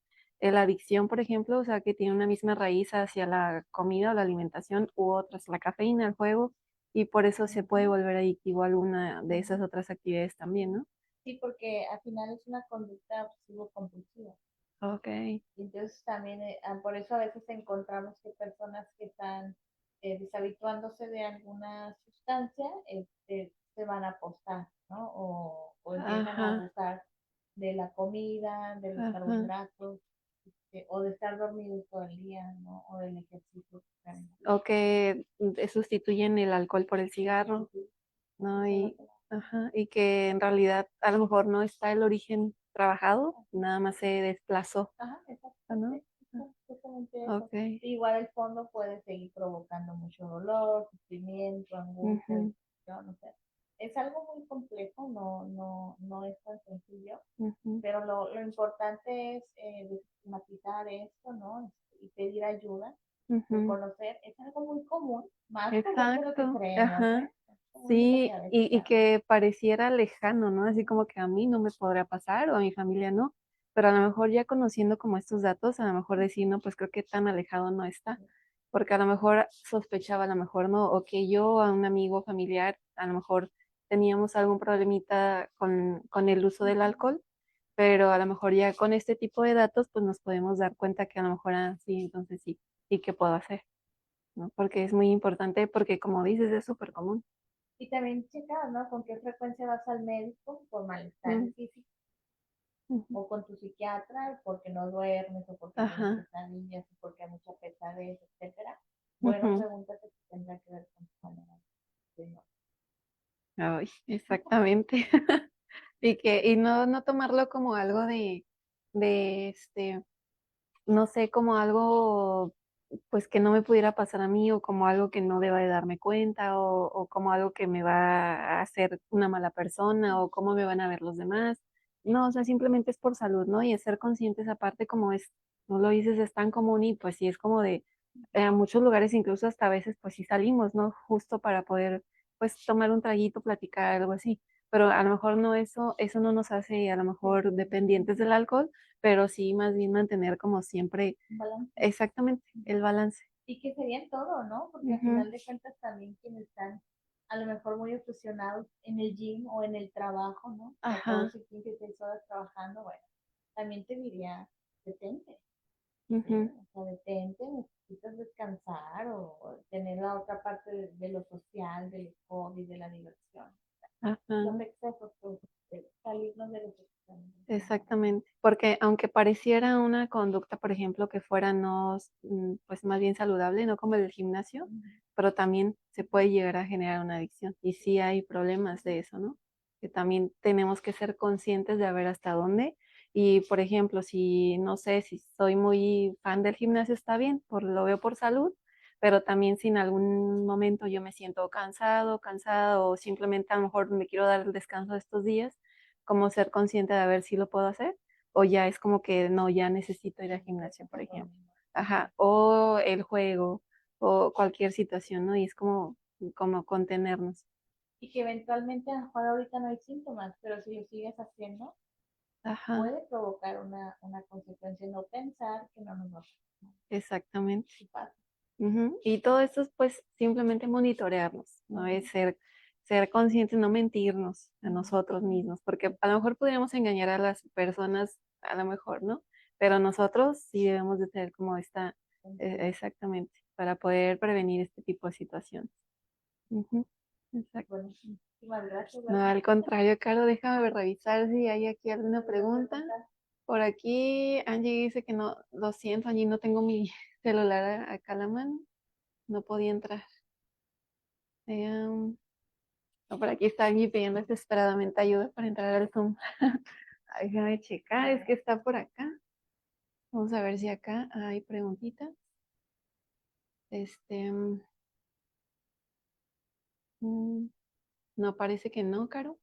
la adicción, por ejemplo, o sea, que tiene una misma raíz hacia la comida o la alimentación u otras, la cafeína, el juego, y por eso se puede volver adictivo a alguna de esas otras actividades también, ¿no? Sí, porque al final es una conducta obsesivo-compulsiva. Ok. Y entonces también, por eso a veces encontramos que personas que están deshabituándose de alguna sustancia, se van a apostar, ¿no? O empiezan a Ajá, abusar de la comida, de los ajá. carbohidratos, o de estar dormidos todo el día, ¿no? O del ejercicio. O que sustituyen el alcohol por el cigarro, ¿no? Ajá, y que en realidad a lo mejor no está el origen trabajado, nada más se desplazó, Ajá, ¿no? exactamente, exactamente eso. Ok. Igual el fondo puede seguir provocando mucho dolor, sufrimiento, angustia, Ujú, depresión, o sea, es algo muy complejo, no es tan sencillo, ujú, pero lo importante es desestigmatizar esto, ¿no? Y pedir ayuda, ujú. reconocer, es algo muy común, más común de lo que Exacto, creemos, ajá. ¿eh? Es común de lo que Sí, a veces y creemos. que pareciera lejano, ¿no? Así como que a mí no me podría pasar o a mi familia no, pero a lo mejor ya conociendo como estos datos, a lo mejor decir, no, pues creo que tan alejado no está, porque a lo mejor sospechaba, a lo mejor no, o que yo a un amigo familiar, a lo mejor teníamos algún problemita con el uso del alcohol, pero a lo mejor ya con este tipo de datos, pues nos podemos dar cuenta que a lo mejor sí, entonces sí, ¿y qué puedo hacer? ¿No? Porque es muy importante, porque como dices, es súper común. Y también checar, ¿no? Con qué frecuencia vas al médico por malestar Mm, físico ujú. o con tu psiquiatra porque no duermes o porque tienes Ajá. pesadillas o porque hay mucha pesadez, etcétera. Bueno, Ujú. pregúntate si tendrá que ver con tu manera de no. Ay, exactamente. Y no tomarlo como algo de no sé, como algo pues que no me pudiera pasar a mí o como algo que no deba de darme cuenta o como algo que me va a hacer una mala persona o cómo me van a ver los demás. No, o sea, simplemente es por salud, ¿no? Y es ser conscientes aparte como es, no lo dices, es tan común y pues sí es como de, a muchos lugares incluso hasta a veces pues sí salimos, ¿no? Justo para poder pues tomar un traguito, platicar, algo así. Pero a lo mejor no eso no nos hace a lo mejor dependientes del alcohol, pero sí más bien mantener como siempre Un balance. exactamente el balance. Y que sería en todo, ¿no? Porque al Ujú. final de cuentas también quienes están a lo mejor muy obsesionados en el gym o en el trabajo, ¿no? Ajá. 14, 15, 6 horas trabajando, bueno, también te diría, detente. Ujú. O sea, detente, necesitas descansar o tener la otra parte de lo social, del hobby, de la diversión. Los Ajá. excesos, pues, salirnos de los excesos. Exactamente, porque aunque pareciera una conducta, por ejemplo, que fuera no, pues más bien saludable, no como el del gimnasio, pero también se puede llegar a generar una adicción. Y sí hay problemas de eso, ¿no? Que también tenemos que ser conscientes de a ver hasta dónde. Y, por ejemplo, si no sé, si soy muy fan del gimnasio, está bien, lo veo por salud, pero también si en algún momento yo me siento cansada o simplemente a lo mejor me quiero dar el descanso de estos días como ser consciente de ver si lo puedo hacer, o ya es como que no, ya necesito ir al gimnasio, por ejemplo. Ajá, o el juego, o cualquier situación, ¿no? Y es como contenernos. Y que eventualmente a lo mejor ahorita no hay síntomas, pero si lo sigues haciendo, Ajá, puede provocar una consecuencia. No pensar que no nos va a pasar. exactamente. Sí pasa. Ujú. Y todo esto es pues simplemente monitorearnos, ¿no? Es ser conscientes, no mentirnos a nosotros mismos, porque a lo mejor podríamos engañar a las personas, a lo mejor, ¿no? Pero nosotros sí debemos de tener como exactamente, para poder prevenir este tipo de situaciones. Ujú. Exacto. Bueno, muchísimas gracias. No, al contrario, Caro, déjame revisar si hay aquí alguna pregunta. Por aquí, Angie dice que no, lo siento, Angie, no tengo mi celular acá a la mano. No podía entrar. No, por aquí está Angie pidiendo desesperadamente ayuda para entrar al Zoom. Ay, déjame checar, es que está por acá. Vamos a ver si acá hay preguntitas. Este, mm, no, parece que no, Caro.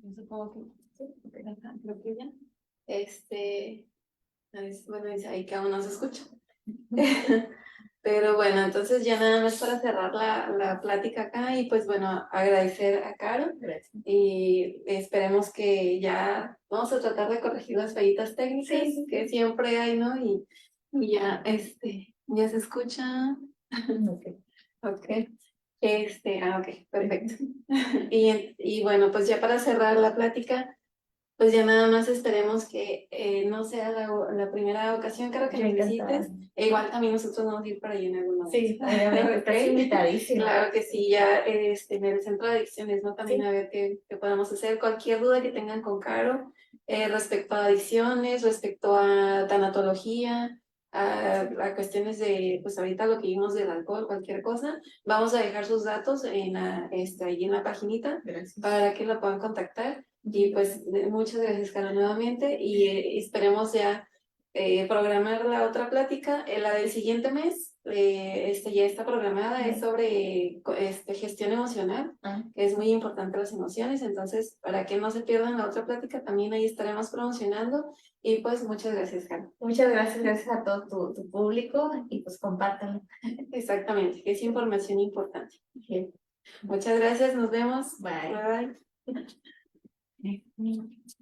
Yo supongo que sí, ajá, creo que ya. Bueno, dice ahí que aún no se escucha. Pero bueno, entonces ya nada más para cerrar la plática acá y pues bueno, agradecer a Caro y esperemos que ya vamos a tratar de corregir las fallitas técnicas que siempre hay, ¿no? Y ya, ya se escucha. Ok. Ok, perfecto. Y bueno, pues ya para cerrar la plática, pues ya nada más esperemos que no sea la primera ocasión, creo que Yo nos encantada. visites. E igual también nosotros vamos a ir para allá en algún momento. Sí, obviamente, estás Ok. invitadísima. Claro que sí, ya en el centro de adicciones, ¿no? También Sí. a ver qué podemos hacer. Cualquier duda que tengan con Caro respecto a adicciones, respecto a tanatología, a cuestiones de, pues ahorita lo que vimos del alcohol, cualquier cosa, vamos a dejar sus datos ahí en la paginita para que la puedan contactar. Y pues muchas gracias, Caro, nuevamente y esperemos ya programar la otra plática, la del siguiente mes, ya está programada, es sobre gestión emocional, que es muy importante las emociones, entonces para que no se pierdan la otra plática, también ahí estaremos promocionando y pues muchas gracias, Caro. Muchas gracias a todo tu público y pues compártanlo. Exactamente, que es información importante. Muchas gracias, nos vemos. Bye. Bye. Bye.